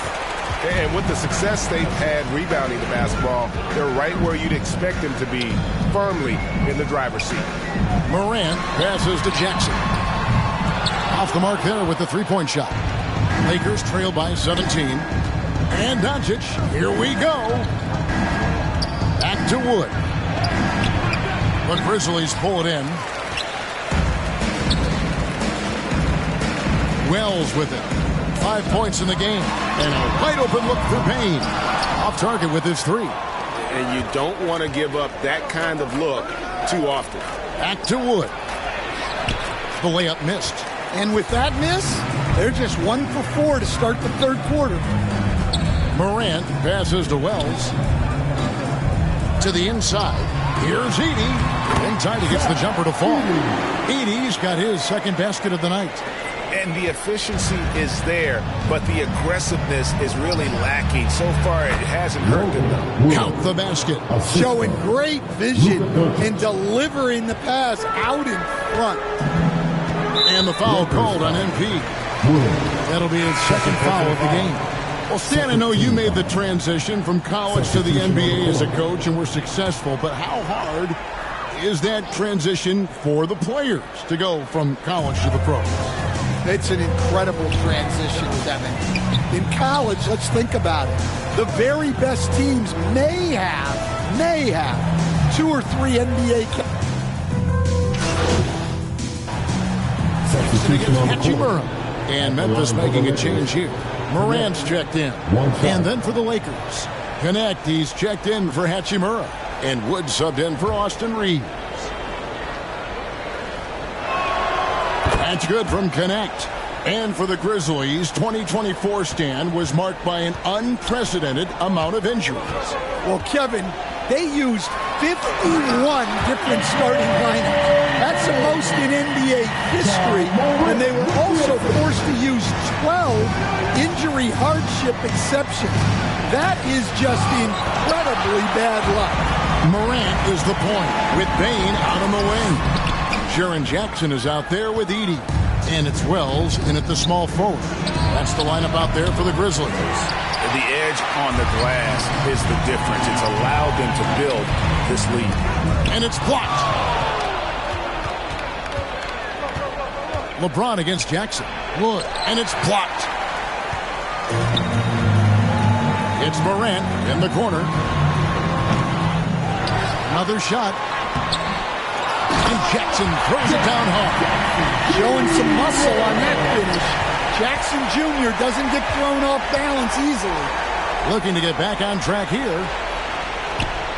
And with the success they've had rebounding the basketball, they're right where you'd expect them to be, firmly in the driver's seat. Morant passes to Jackson. Off the mark there with the three-point shot. Lakers trail by 17. And Doncic, here we go. Back to Wood. The Grizzlies pull it in. Wells with it. 5 points in the game. And a wide open look for Payne. Off target with his three. And you don't want to give up that kind of look too often. Back to Wood. The layup missed. And with that miss, they're just 1 for 4 to start the third quarter. Morant passes to Wells. To the inside. Here's Edey. In time, he gets the jumper to fall. Edey's got his second basket of the night. And the efficiency is there, but the aggressiveness is really lacking. So far, it hasn't hurt them, though. Count the basket. Showing great vision and delivering the pass out in front. And the foul called on MP. That'll be his second foul of the game. Well, Stan, I know you made the transition from college to the NBA as a coach and were successful, but how hard is that transition for the players to go from college to the pros? It's an incredible transition, Devin. In college, let's think about it. The very best teams may have 2 or 3 NBA Hachimura. And Memphis making a change here. Morant's checked in. And then for the Lakers, Connect, he's checked in for Hachimura. And Wood subbed in for Austin Reeves. That's good from Connect. And for the Grizzlies, 2024 stand was marked by an unprecedented amount of injuries. Well, Kevin, they used 51 different starting lineups. That's the most in NBA history. And they were also forced to use 12 injury hardship exceptions. That is just incredibly bad luck. Morant is the point with Bane out on the wing. Jaren Jackson is out there with Edey. And it's Wells in at the small forward. That's the lineup out there for the Grizzlies. The edge on the glass is the difference. It's allowed them to build this lead. And it's blocked. LeBron against Jackson. Wood. And it's blocked. It's Morant in the corner. Another shot. And Jackson throws it down hard. Showing some muscle on that finish. Jackson Jr. doesn't get thrown off balance easily. Looking to get back on track here.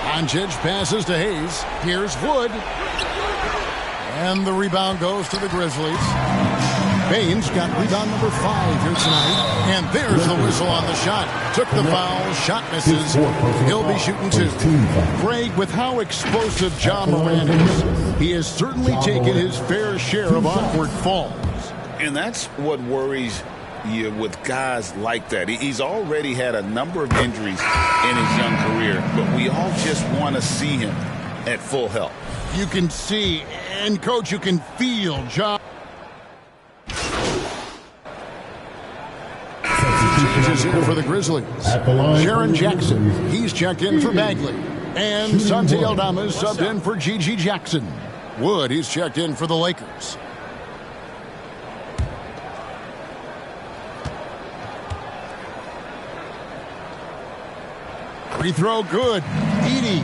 Doncic passes to Hayes. Here's Wood. And the rebound goes to the Grizzlies. Baines got rebound number 5 here tonight. And there's the whistle on the shot. Took the foul. Shot misses. He'll be shooting 2. Greg, with how explosive Ja Morant is, he has certainly taken his fair share of awkward falls. And that's what worries you with guys like that. He's already had a number of injuries in his young career, but we all just want to see him at full health. You can see, and Coach, you can feel Ja. Changes here for the Grizzlies. Jaren Jackson, he's checked in for Bagley. And Santi Aldama is subbed in for Gigi Jackson. Wood, he's checked in for the Lakers. Free throw good. Edey.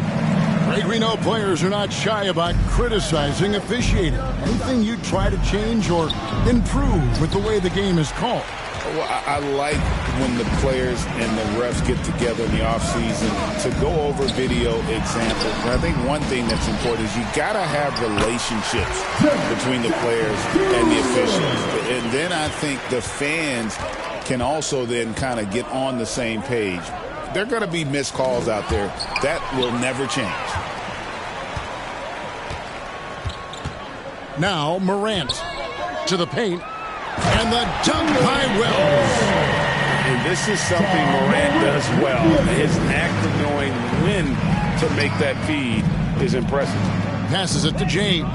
Greg, we know players are not shy about criticizing officiating. Anything you try to change or improve with the way the game is called? Well, I like when the players and the refs get together in the offseason to go over video examples. And I think one thing that's important is you got to have relationships between the players and the officials. And then I think the fans can also then kind of get on the same page. There are going to be missed calls out there. That will never change. Now Morant to the paint. And the dunk by Wells. And this is something Morant does well. His act of knowing when to make that feed is impressive. Passes it to James.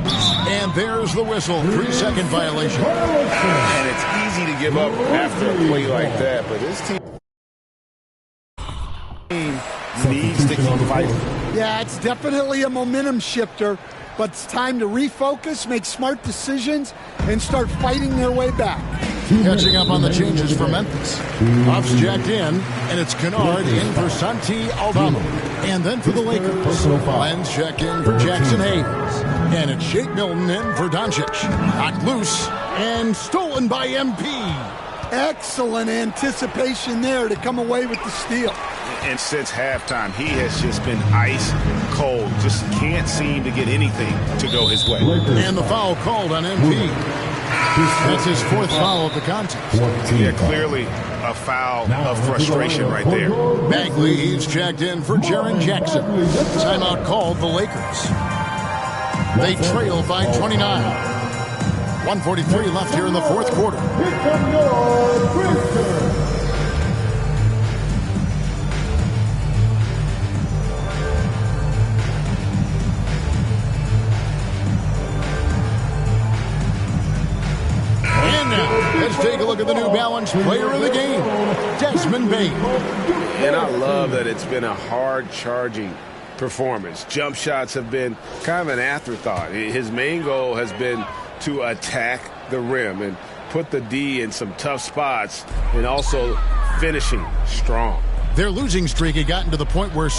And there's the whistle. 3-second violation. And it's easy to give up after a play like that, but this team needs to keep fighting. Yeah, it's definitely a momentum shifter, but it's time to refocus, make smart decisions, and start fighting their way back. Catching up on the changes for Memphis. Puff's jacked in, and it's Kennard in for Santi Aldama. And then for the Lakers, Lenz checked in for Jackson Hayes. And it's Shake Milton in for Doncic. Knocked loose and stolen by MP. Excellent anticipation there to come away with the steal. And since halftime, he has just been ice cold. Just can't seem to get anything to go his way. And the foul called on MP. That's his 4th foul of the contest. Yeah, clearly a foul of frustration right there. Bagley, he's checked in for Jaren Jackson. Timeout called the Lakers. They trail by 29. 1:43 left here in the fourth quarter. And now, let's take a look at the New Balance player of the game, Desmond Bane. And I love that it's been a hard-charging performance. Jump shots have been kind of an afterthought. His main goal has been to attack the rim and put the D in some tough spots and also finishing strong. Their losing streak had gotten to the point where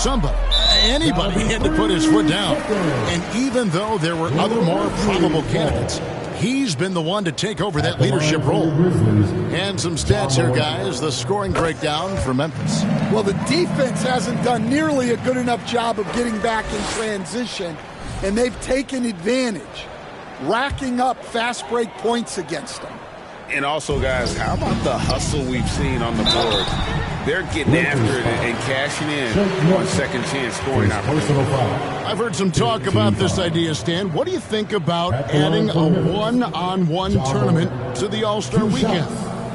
anybody had to put his foot down. And even though there were other more probable candidates, he's been the one to take over that leadership role. And some stats here, guys. The scoring breakdown for Memphis. Well, the defense hasn't done nearly a good enough job of getting back in transition, and they've taken advantage, racking up fast break points against them. And also, guys, how about the hustle we've seen on the board? They're getting after it and cashing in on second chance scoring opportunities. I've heard some talk about this idea, Stan. What do you think about adding a one-on-one tournament to the All-Star Weekend?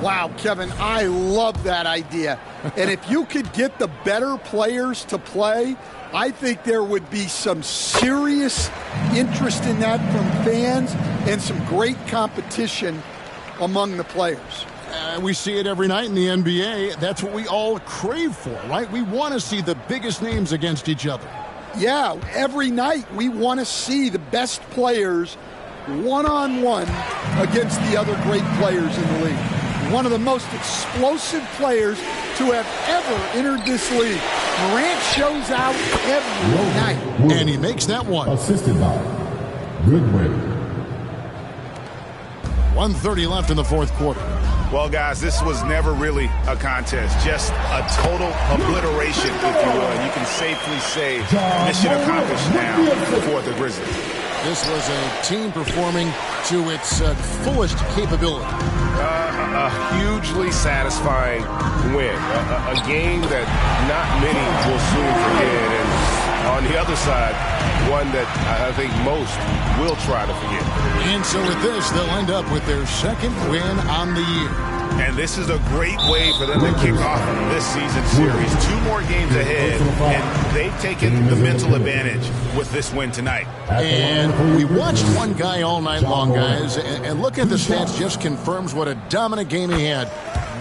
Wow, Kevin, I love that idea. And if you could get the better players to play, I think there would be some serious interest in that from fans and some great competition among the players. We see it every night in the NBA. That's what we all crave for, right? We want to see the biggest names against each other. Yeah, every night we want to see the best players one-on-one against the other great players in the league. One of the most explosive players to have ever entered this league. Morant shows out every night. And he makes that one. Assisted by Goodwin. 1:30 left in the fourth quarter. Well, guys, this was never really a contest, just a total obliteration, if you will. And you can safely say mission accomplished now for the Grizzlies. This was a team performing to its fullest capability. A hugely satisfying win, a game that not many will soon forget. And on the other side, one that I think most will try to forget. And so with this, they'll end up with their second win on the year. And this is a great way for them to kick off this season series. 2 more games ahead, and they've taken the mental advantage with this win tonight. And we watched one guy all night long, guys, and looking at the stats just confirms what a dominant game he had.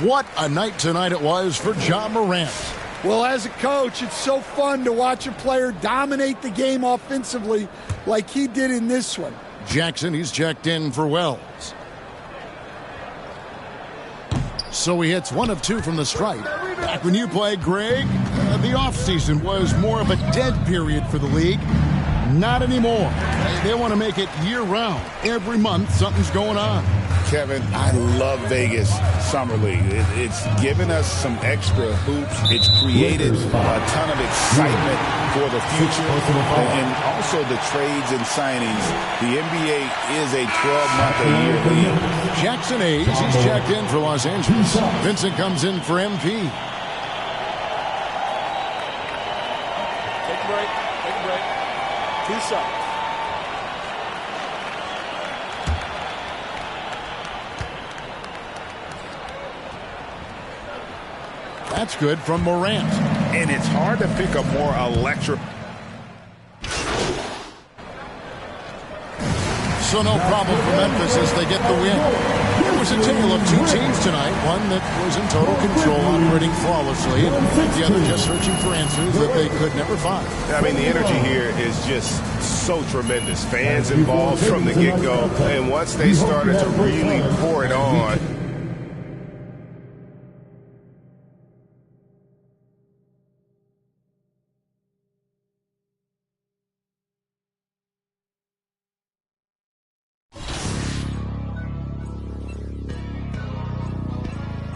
What a night tonight it was for Ja Morant. Well, as a coach, it's so fun to watch a player dominate the game offensively like he did in this one. Jackson, he's checked in for Wells. So he hits 1 of 2 from the stripe. Back when you played, Greg, the offseason was more of a dead period for the league. Not anymore. They want to make it year-round. Every month, something's going on. Kevin, I love Vegas Summer League. It's given us some extra hoops. It's created a ton of excitement for the future. And also the trades and signings. The NBA is a 12-month-a-year league. Jackson Hayes, he's checked in for Los Angeles. Vincent comes in for MP. Take a break. Take a break. 2 seconds. That's good from Morant. And it's hard to pick a more electric. So no problem for Memphis as they get the win. It was a tale of 2 teams tonight. One that was in total control, operating flawlessly, and the other just searching for answers that they could never find. I mean, the energy here is just so tremendous. Fans involved from the get-go, and once they started to really pour it on,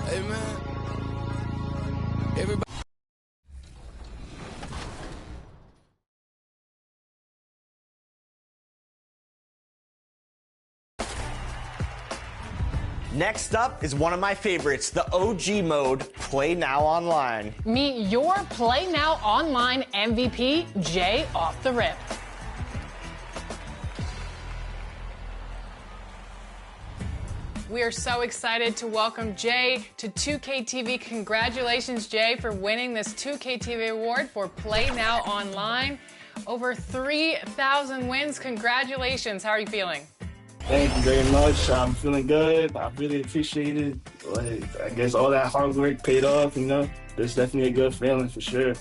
Hey, man. Everybody. Next up is one of my favorites, the OG mode, Play Now Online. Meet your Play Now Online MVP, Jay Off the Rip. We are so excited to welcome Jay to 2K TV. Congratulations, Jay, for winning this 2K TV award for Play Now Online. Over 3,000 wins. Congratulations. How are you feeling? Thank you very much. I'm feeling good. I really appreciate it. I guess all that hard work paid off, you know. It's definitely a good feeling for sure.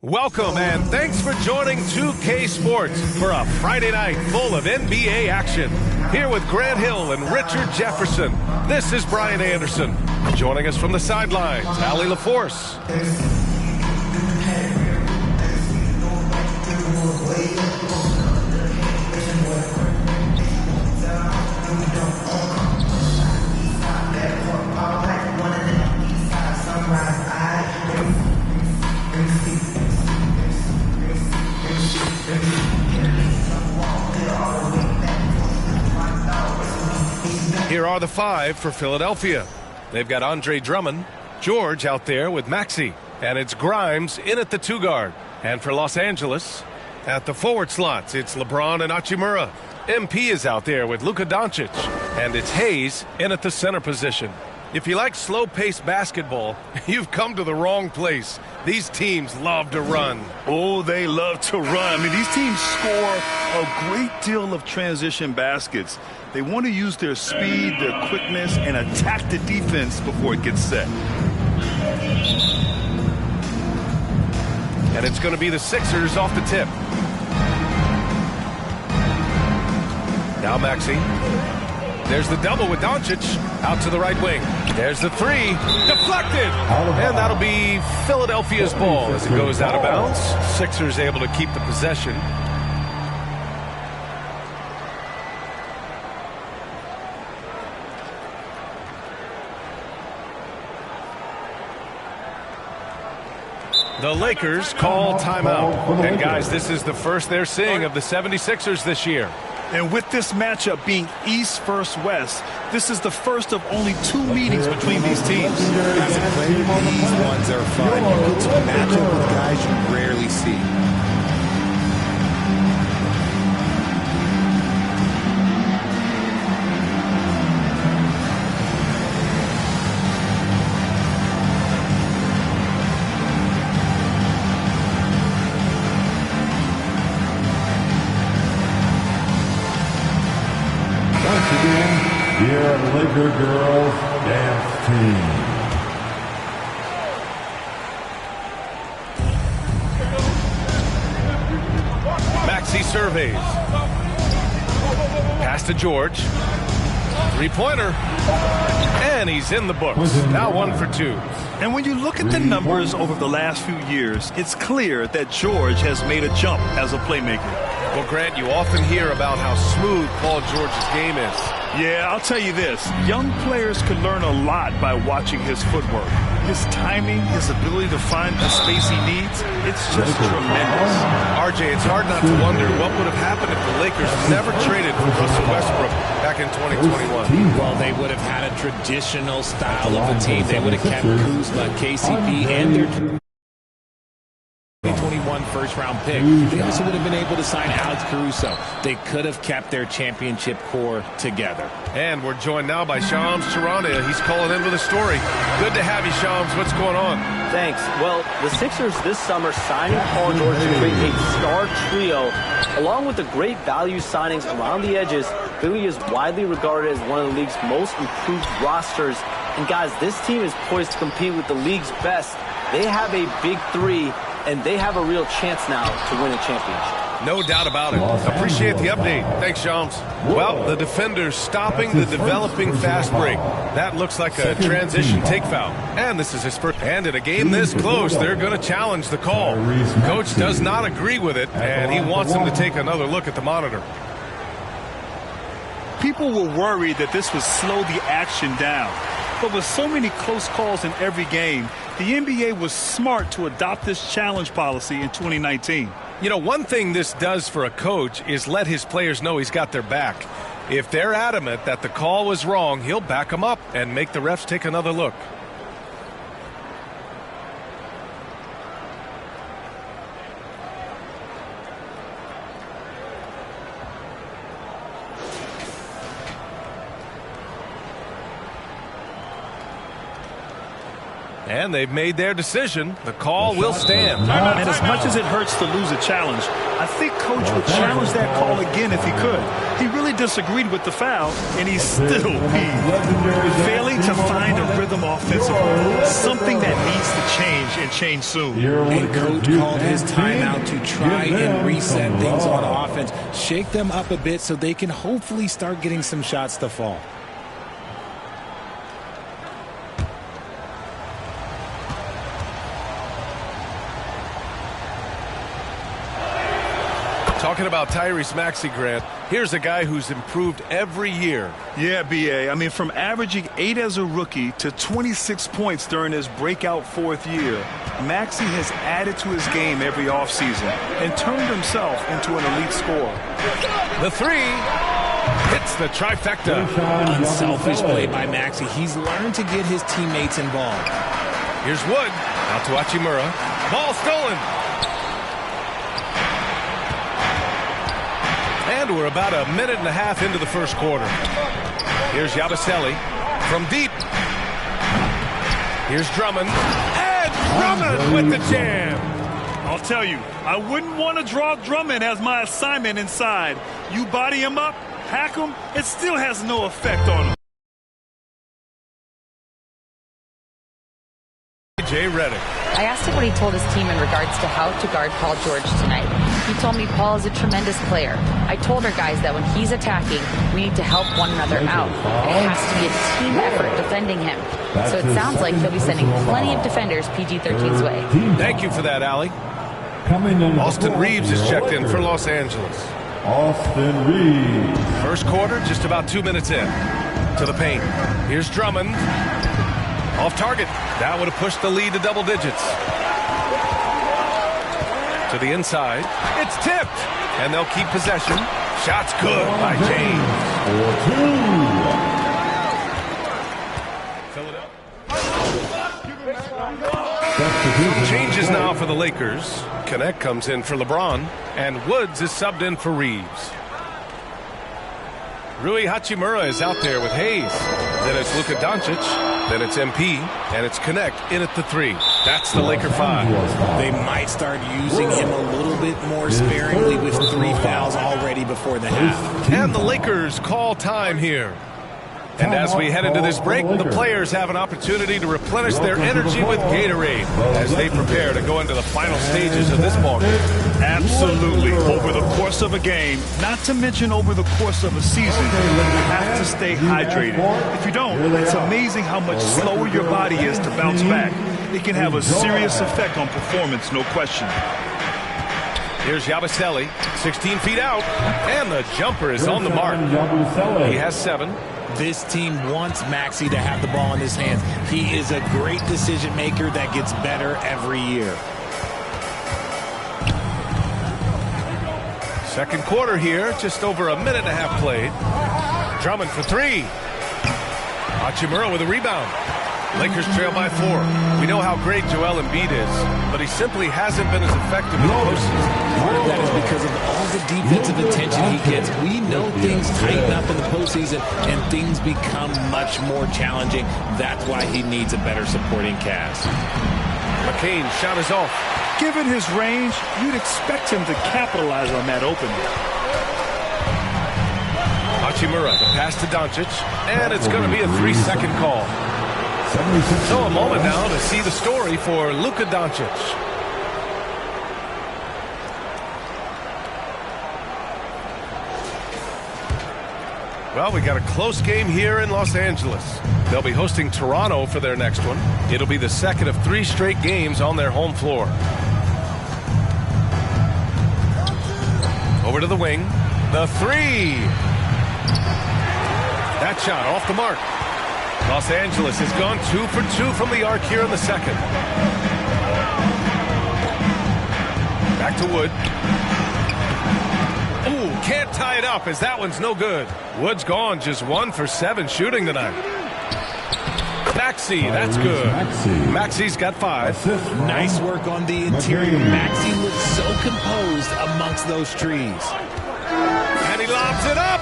Welcome and thanks for joining 2K Sports for a Friday night full of NBA action. Here with Grant Hill and Richard Jefferson, this is Brian Anderson. Joining us from the sidelines, Allie LaForce. Here are the five for Philadelphia. They've got Andre Drummond, George out there with Maxey, and it's Grimes in at the 2 guard. And for Los Angeles, at the forward slots, it's LeBron and Hachimura. MP is out there with Luka Doncic, and it's Hayes in at the center position. If you like slow-paced basketball, you've come to the wrong place. These teams love to run. Oh, they love to run. I mean, these teams score a great deal of transition baskets. They want to use their speed, their quickness, and attack the defense before it gets set. And it's going to be the Sixers off the tip. Now Maxey. There's the double with Doncic out to the right wing. There's the three. Deflected. And that'll be Philadelphia's ball as it goes out of bounds. Sixers able to keep the possession. The Lakers call timeout. And guys, this is the first they're seeing of the 76ers this year. And with this matchup being East versus West, this is the first of only 2 meetings between these teams. As a player, these ones are fun. You get to match up with guys you rarely see. Here, Laker girls dance team. Maxey surveys. Pass to George. 3-pointer. And he's in the books. Now 1 for 2. And when you look at the numbers over the last few years, it's clear that George has made a jump as a playmaker. Well, Grant, you often hear about how smooth Paul George's game is. Yeah, I'll tell you this. Young players can learn a lot by watching his footwork. His timing, his ability to find the space he needs, it's just tremendous. RJ, it's hard not to wonder what would have happened if the Lakers never traded for Russell Westbrook back in 2021. Well, they would have had a traditional style of a team. They would have kept Kuzma, KCP, and their 2021 first-round pick. They also would have been able to sign Alex Caruso. They could have kept their championship core together. And we're joined now by Shams Charania. He's calling in with a story. Good to have you, Shams. What's going on? Thanks. Well, the Sixers this summer signing Paul George to create a star trio, along with the great value signings around the edges. Philly is widely regarded as one of the league's most improved rosters. And guys, this team is poised to compete with the league's best. They have a big 3, and they have a real chance now to win a championship. No doubt about it. Appreciate the update. Thanks, Shams. Well, the defender's stopping the developing fast break. That looks like a transition take foul. And this is his first. And in a game this close, they're going to challenge the call. Coach does not agree with it, and he wants him to take another look at the monitor. People were worried that this would slow the action down. But with so many close calls in every game, the NBA was smart to adopt this challenge policy in 2019. You know, one thing this does for a coach is let his players know he's got their back. If they're adamant that the call was wrong, he'll back them up and make the refs take another look. And they've made their decision. The call will stand. And as much as it hurts to lose a challenge, I think Coach would challenge that call again if he could. He really disagreed with the foul, and he's still peeved. Failing to find a rhythm offensively, something that needs to change and change soon. And Coach called his timeout to try and reset things on offense, shake them up a bit so they can hopefully start getting some shots to fall. Talking about Tyrese Maxey, Grant, here's a guy who's improved every year. Yeah, B.A. I mean, from averaging 8 as a rookie to 26 points during his breakout 4th year, Maxey has added to his game every offseason and turned himself into an elite scorer. The three hits the trifecta. Unselfish play by Maxey. He's learned to get his teammates involved. Here's Wood. Out to Hachimura. Ball stolen. And we're about a minute and a half into the first quarter. Here's Yabusele from deep. Here's Drummond. And Drummond with the jam. I'll tell you, I wouldn't want to draw Drummond as my assignment inside. You body him up, hack him, it still has no effect on him. Jay Redick. I asked him what he told his team in regards to how to guard Paul George tonight. He told me Paul is a tremendous player. I told our guys that when he's attacking, we need to help one another out. It has to be a team effort defending him. So it sounds like he'll be sending plenty of defenders PG-13's way. Thank you for that, Allie. Austin Reeves is checked in for Los Angeles. Austin Reeves. First quarter, just about 2 minutes in. To the paint. Here's Drummond. Off target. That would have pushed the lead to double digits. To the inside. It's tipped. And they'll keep possession. Shot's good by James. Changes now for the Lakers. Connect comes in for LeBron. And Woods is subbed in for Reeves. Rui Hachimura is out there with Hayes. Then it's Luka Doncic. Then it's MP. And it's Connect in at the 3. That's the Laker 5. They might start using him a little bit more sparingly with 3 fouls already before the half. And the Lakers call time here. And as we head into this break, the players have an opportunity to replenish their energy with Gatorade as they prepare to go into the final stages of this ballgame. Absolutely. Over the course of a game, not to mention over the course of a season, you have to stay hydrated. If you don't, it's amazing how much slower your body is to bounce back. It can have a serious effect on performance, no question. Here's Yabusele, 16 feet out, and the jumper is on the mark. He has 7. This team wants Maxey to have the ball in his hands. He is a great decision maker that gets better every year. Second quarter here, just over a minute and a half played. Drummond for 3. Hachimura with a rebound. Lakers trail by 4. We know how great Joel Embiid is, but he simply hasn't been as effective in the postseason. Part of that is because of all the defensive attention he gets. We know things tighten up in the postseason and things become much more challenging. That's why he needs a better supporting cast. McCain shot is off. Given his range, you'd expect him to capitalize on that opening. Hachimura, the pass to Doncic, and it's going to be a 3-second call. So a moment now to see the story for Luka Doncic. Well, we got a close game here in Los Angeles. They'll be hosting Toronto for their next one. It'll be the second of 3 straight games on their home floor. Over to the wing. The 3. That shot off the mark. Los Angeles has gone 2 for 2 from the arc here in the second. Back to Wood. Ooh, can't tie it up as that one's no good. Wood's gone just 1 for 7 shooting tonight. Maxey, that's good. Maxey's got 5. Nice work on the interior. Maxey looks so composed amongst those trees. And he lobs it up.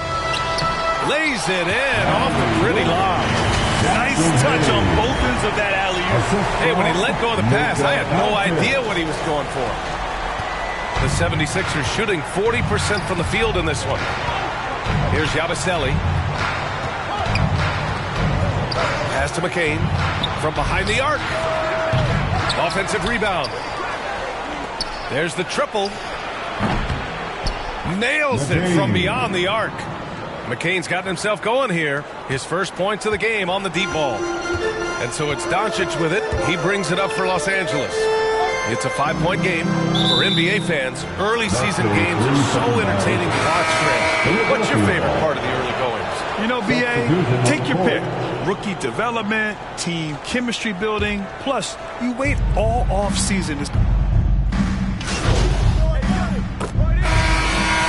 Lays it in off the pretty lob. Nice touch on both ends of that alley-oop. Hey, when he let go of the pass, I had no idea what he was going for. The 76ers shooting 40% from the field in this one. Here's Yabusele. Pass to McCain from behind the arc. Offensive rebound. There's the triple. Nails it from beyond the arc. McCain's gotten himself going here. His first points of the game on the deep ball. And so it's Doncic with it. He brings it up for Los Angeles. It's a 5-point game. For NBA fans, early season games are so entertaining to watch. What's your favorite part of the early goings? You know, BA, take your pick. Rookie development, team chemistry building, plus you wait all off season.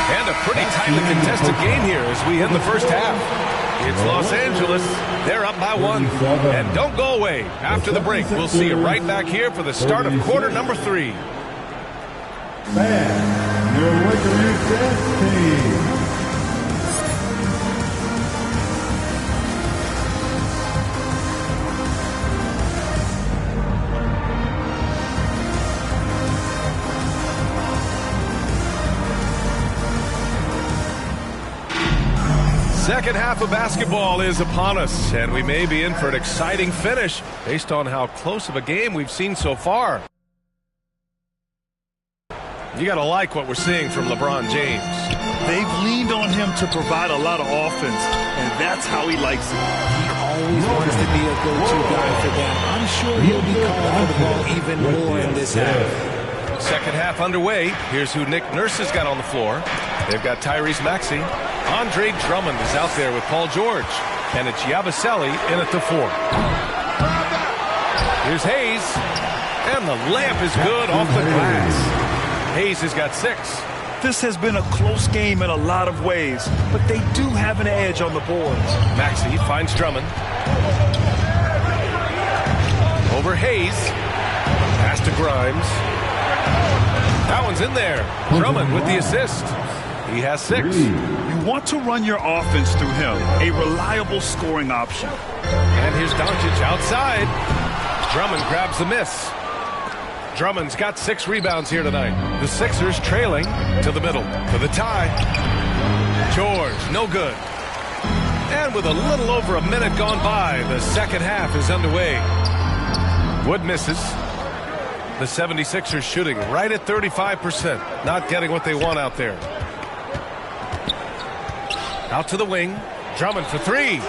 And a pretty tightly contested game here as we end the first half. It's Los Angeles. They're up by 1. And don't go away. After the break, we'll see you right back here for the start of quarter number 3. And your winner team. Second half of basketball is upon us, and we may be in for an exciting finish based on how close of a game we've seen so far. You got to like what we're seeing from LeBron James. They've leaned on him to provide a lot of offense, and that's how he likes it. He always wants to be a go-to guy for them. I'm sure he'll be calling for the ball even more in this half. Second half underway. Here's who Nick Nurse has got on the floor. They've got Tyrese Maxey. Andre Drummond is out there with Paul George. And it's Yabusele in at the 4. Here's Hayes. And the layup is good off the glass. Hayes has got 6. This has been a close game in a lot of ways, but they do have an edge on the boards. Maxey finds Drummond. Over Hayes. Pass to Grimes. That one's in there. Drummond with the assist. He has 6. You want to run your offense through him, a reliable scoring option. And here's Doncic outside. Drummond grabs the miss. Drummond's got 6 rebounds here tonight. The Sixers trailing to the middle for the tie. George, no good. And with a little over a minute gone by, the second half is underway. Wood misses. The 76ers shooting right at 35%. Not getting what they want out there. Out to the wing. Drummond for 3.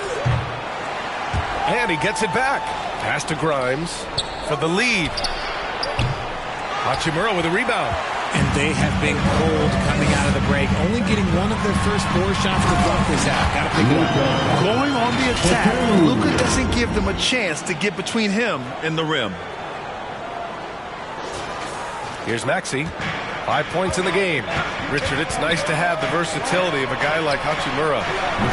And he gets it back. Pass to Grimes for the lead. Hachimura with a rebound. And they have been cold coming out of the break. Only getting one of their first 4 shots to block this half. Got to pick it up. Going on the attack, Luka doesn't give them a chance to get between him and the rim. Here's Maxey. 5 points in the game. Richard, it's nice to have the versatility of a guy like Hachimura.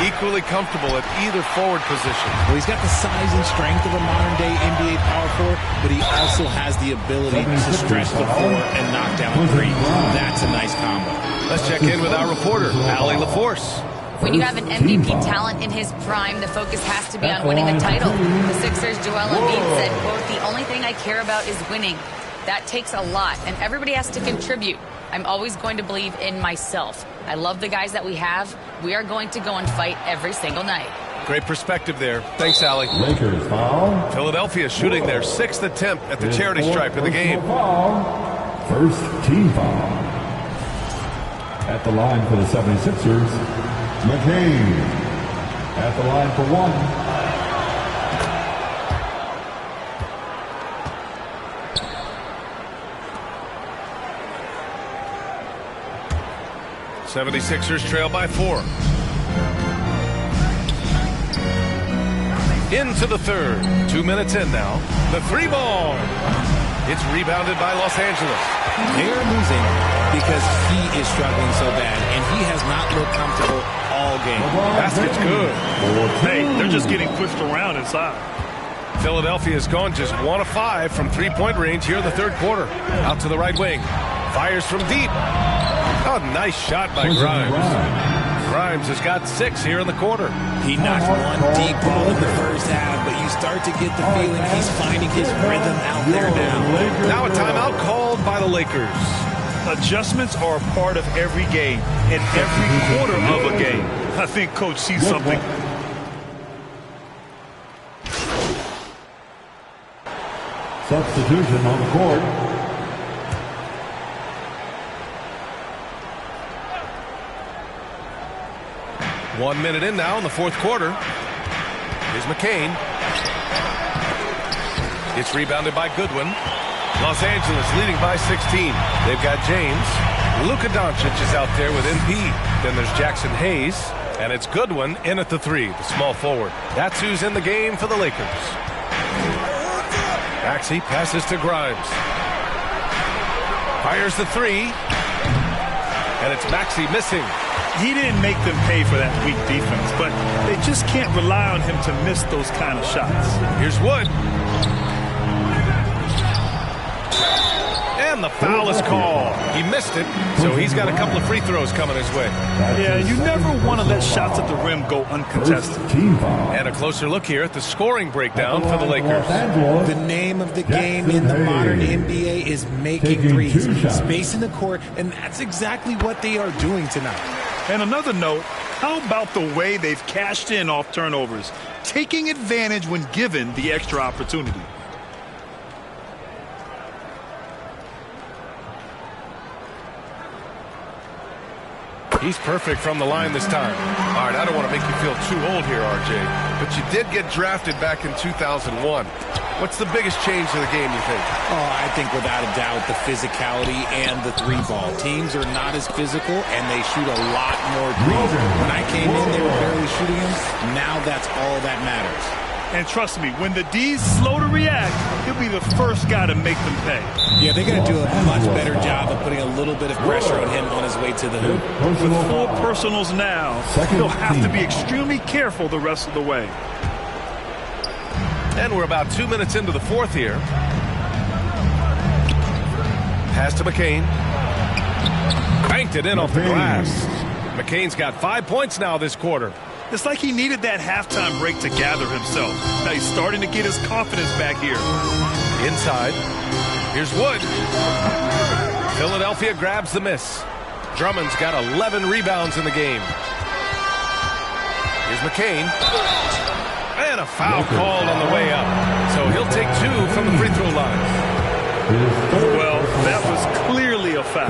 Equally comfortable at either forward position. Well, he's got the size and strength of a modern-day NBA power forward, but he also has the ability to stretch the floor and knock down a 3. That's a nice combo. Let's check in with our reporter, Allie LaForce. When you have an MVP talent in his prime, the focus has to be on winning the title. The Sixers' Joel Embiid said, quote, "The only thing I care about is winning." That takes a lot, and everybody has to contribute. I'm always going to believe in myself. I love the guys that we have. We are going to go and fight every single night. Great perspective there. Thanks, Allie. Lakers foul. Philadelphia shooting their 6th attempt at the charity stripe of the game. First team foul. At the line for the 76ers, McCain. At the line for 1. 76ers trail by 4. Into the third. 2 minutes in now. The 3 ball. It's rebounded by Los Angeles. They're losing because he is struggling so bad, and he has not looked comfortable all game. Basket's good. Hey, they're just getting pushed around inside. Philadelphia has gone just 1 of 5 from 3-point range here in the third quarter. Out to the right wing. Fires from deep. Oh, nice shot by Grimes. Grimes has got 6 here in the quarter. He knocked one deep ball in the first half, but you start start to get the feeling he's finding his rhythm out there now. Now a timeout called by the Lakers. Adjustments are a part of every game and every quarter of a game. I think Coach sees something. Substitution on the court. One minute in now in the fourth quarter. Here's McCain. It's rebounded by Goodwin. Los Angeles leading by 16. They've got James. Luka Doncic is out there with MP. Then there's Jackson Hayes. And it's Goodwin in at the three, the small forward. That's who's in the game for the Lakers. Maxey passes to Grimes. Fires the three. And it's Maxey missing. He didn't make them pay for that weak defense, but they just can't rely on him to miss those kind of shots. Here's Wood. And the foul is called. He missed it, so he's got a couple of free throws coming his way. Yeah, you never want to let shots at the rim go uncontested. And a closer look here at the scoring breakdown for the Lakers. The name of the game in the modern NBA is making threes, spacing the court, and that's exactly what they are doing tonight. And another note, how about the way they've cashed in off turnovers, taking advantage when given the extra opportunity? He's perfect from the line this time. All right, I don't want to make you feel too old here, RJ, but you did get drafted back in 2001. What's the biggest change to the game, you think? Oh, I think without a doubt the physicality and the three ball. Teams are not as physical, and they shoot a lot more threes. When I came in, they were barely shooting them. Now that's all that matters. And trust me, when the D's slow to react, he'll be the first guy to make them pay. Yeah, they're going to do a much better job of putting a little bit of pressure on him on his way to the hoop. With full personals now, he'll have to be extremely careful the rest of the way. And we're about 2 minutes into the fourth here. Pass to McCain. Banked it in off the glass. McCain's got 5 points now this quarter. It's like he needed that halftime break to gather himself. Now he's starting to get his confidence back here. Inside. Here's Wood. Philadelphia grabs the miss. Drummond's got 11 rebounds in the game. Here's McCain. And a foul called on the way up. So he'll take 2 from the free throw line. Well, that was clearly a foul.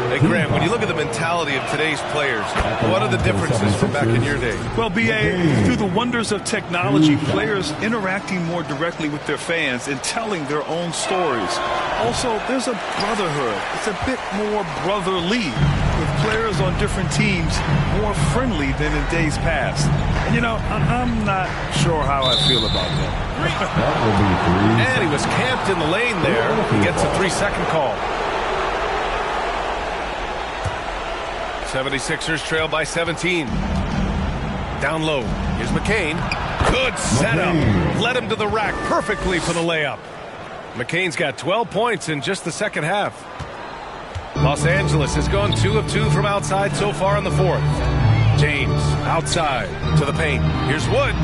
Hey, Grant, when you look at the mentality of today's players, what are the differences from back in your day? Well, B.A., through the wonders of technology, players interacting more directly with their fans and telling their own stories. Also, there's a brotherhood. It's a bit more brotherly, with players on different teams more friendly than in days past. And, you know, I'm not sure how I feel about that. And he was camped in the lane there. He gets a 3-second call. 76ers trail by 17. Down low. Here's McCain. Good setup. Led him to the rack perfectly for the layup. McCain's got 12 points in just the second half. Los Angeles has gone 2 of 2 from outside so far in the fourth. James outside to the paint. Here's Wood.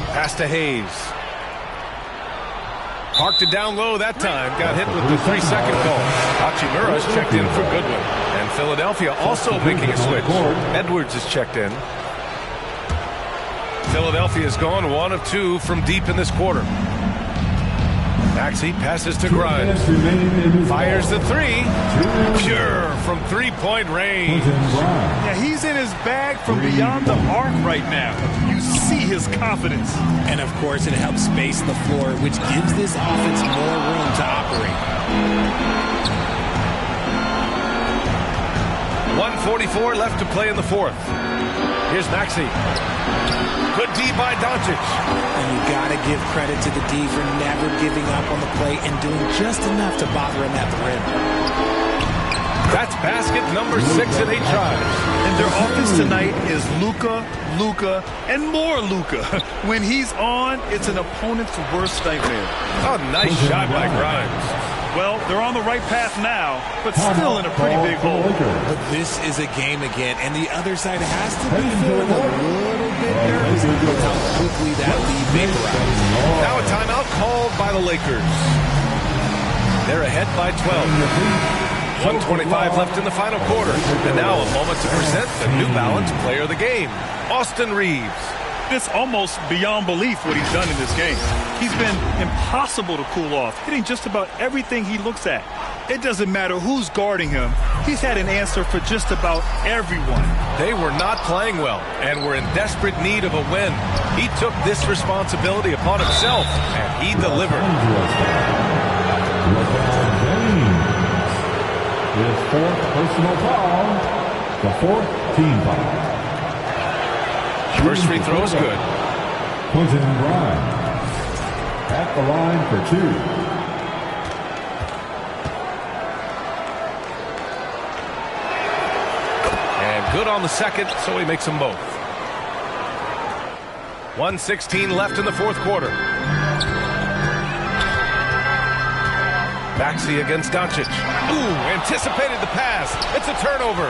Pass to Hayes. Parked it down low that time. Got hit with the 3-second call. Hachimura's checked in for Goodwin. And Philadelphia also making a switch. Edwards is checked in. Philadelphia's gone 1 of 2 from deep in this quarter. Maxey passes to Grimes. Fires the three. Pure from three-point range. Yeah, he's in his bag from beyond the arc right now. You see his confidence. And, of course, it helps space the floor, which gives this offense more room to operate. 1:44 left to play in the fourth. Here's Maxey. Good D by Doncic. And you got to give credit to the D for never giving up on the play and doing just enough to bother him at the rim. That's basket number 6 in 8 tries. And their offense tonight is Luka, Luka, and more Luka. When he's on, it's an opponent's worst nightmare. Oh, nice shot by Grimes. Well, they're on the right path now, but still in a pretty big hole. But this is a game again, and the other side has to be feeling a little bit nervous with how quickly that lead vaporized. Now a timeout called by the Lakers. They're ahead by 12. 1:25 left in the final quarter. And now a moment to present the New Balance Player of the Game, Austin Reaves. It's almost beyond belief what he's done in this game. He's been impossible to cool off, hitting just about everything he looks at. It doesn't matter who's guarding him. He's had an answer for just about everyone. They were not playing well and were in desperate need of a win. He took this responsibility upon himself, and he delivered. LeBron James. His fourth personal foul, the fourth team foul. First free throw is good. Quentin Grimes at the line for 2. And good on the second, so he makes them both. 1:16 left in the fourth quarter. Maxey against Doncic. Ooh, anticipated the pass. It's a turnover.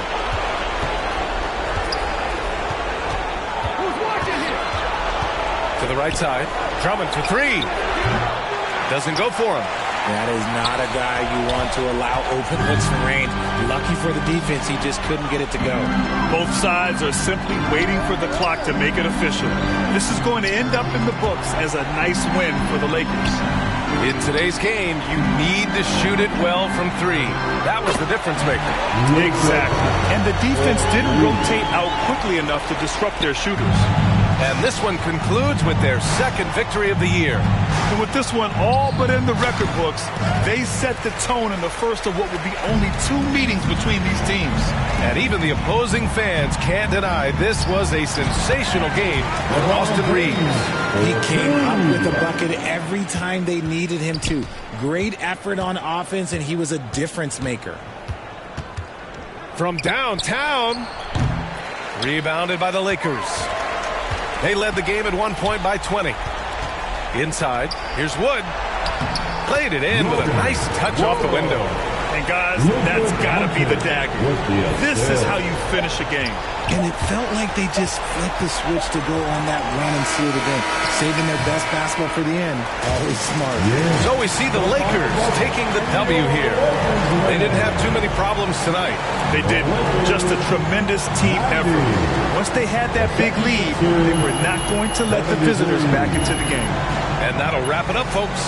To the right side. Drummond for 3. Doesn't go for him. That is not a guy you want to allow open looks from range. Lucky for the defense, he just couldn't get it to go. Both sides are simply waiting for the clock to make it official. This is going to end up in the books as a nice win for the Lakers. In today's game, you need to shoot it well from 3. That was the difference maker. Exactly. And the defense didn't rotate out quickly enough to disrupt their shooters. And this one concludes with their second victory of the year. And with this one all but in the record books, they set the tone in the first of what would be only 2 meetings between these teams. And even the opposing fans can't deny this was a sensational game for Austin Reaves. He came up with a bucket every time they needed him to. Great effort on offense, and he was a difference maker. From downtown, rebounded by the Lakers. They led the game at one point by 20. Inside, here's Wood. Played it in with a nice touch off the window. And guys, that's got to be the dagger. This is how you finish a game. And it felt like they just flipped the switch to go on that run and seal the game, saving their best basketball for the end. Always smart. So we see the Lakers taking the W here. They didn't have too many problems tonight. They didn't. Just a tremendous team effort. Once they had that big lead, they were not going to let the visitors back into the game. And that'll wrap it up, folks.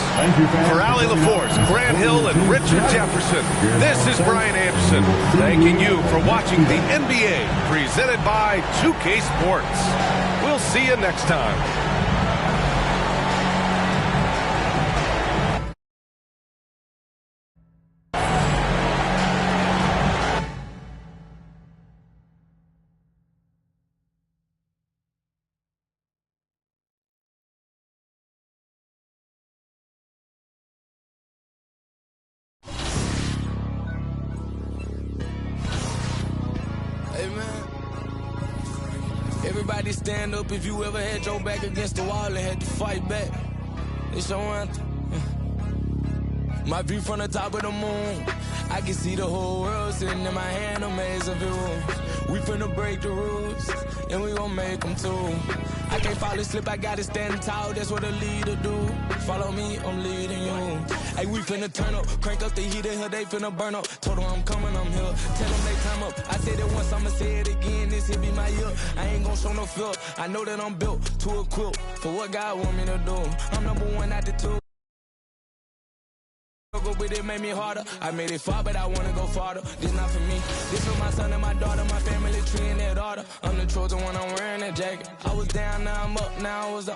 For Allie LaForce, Grant Hill, and Richard Jefferson, this is Brian Anderson, thanking you for watching the NBA presented by 2K Sports. We'll see you next time. Everybody stand up if you ever had your back against the wall and had to fight back. It's your anthem. My view from the top of the moon. I can see the whole world sitting in my hand, a maze of rules. We finna break the rules, and we gon' make them too. I can't fall asleep, I gotta stand tall, that's what a leader do. Follow me, I'm leading you. Hey, we finna turn up, crank up the heat in here, they finna burn up. Told them I'm coming, I'm here, tell them they time up. I said it once, I'ma say it again, this here be my year. I ain't gon' show no fear, I know that I'm built to equip for what God want me to do. I'm number 1 out the 2. But it made me harder. I made it far, but I wanna go farther. This not for me. This for my son and my daughter, my family tree and their daughter. I'm the chosen one, I'm wearing that jacket. I was down, now I'm up, now I was the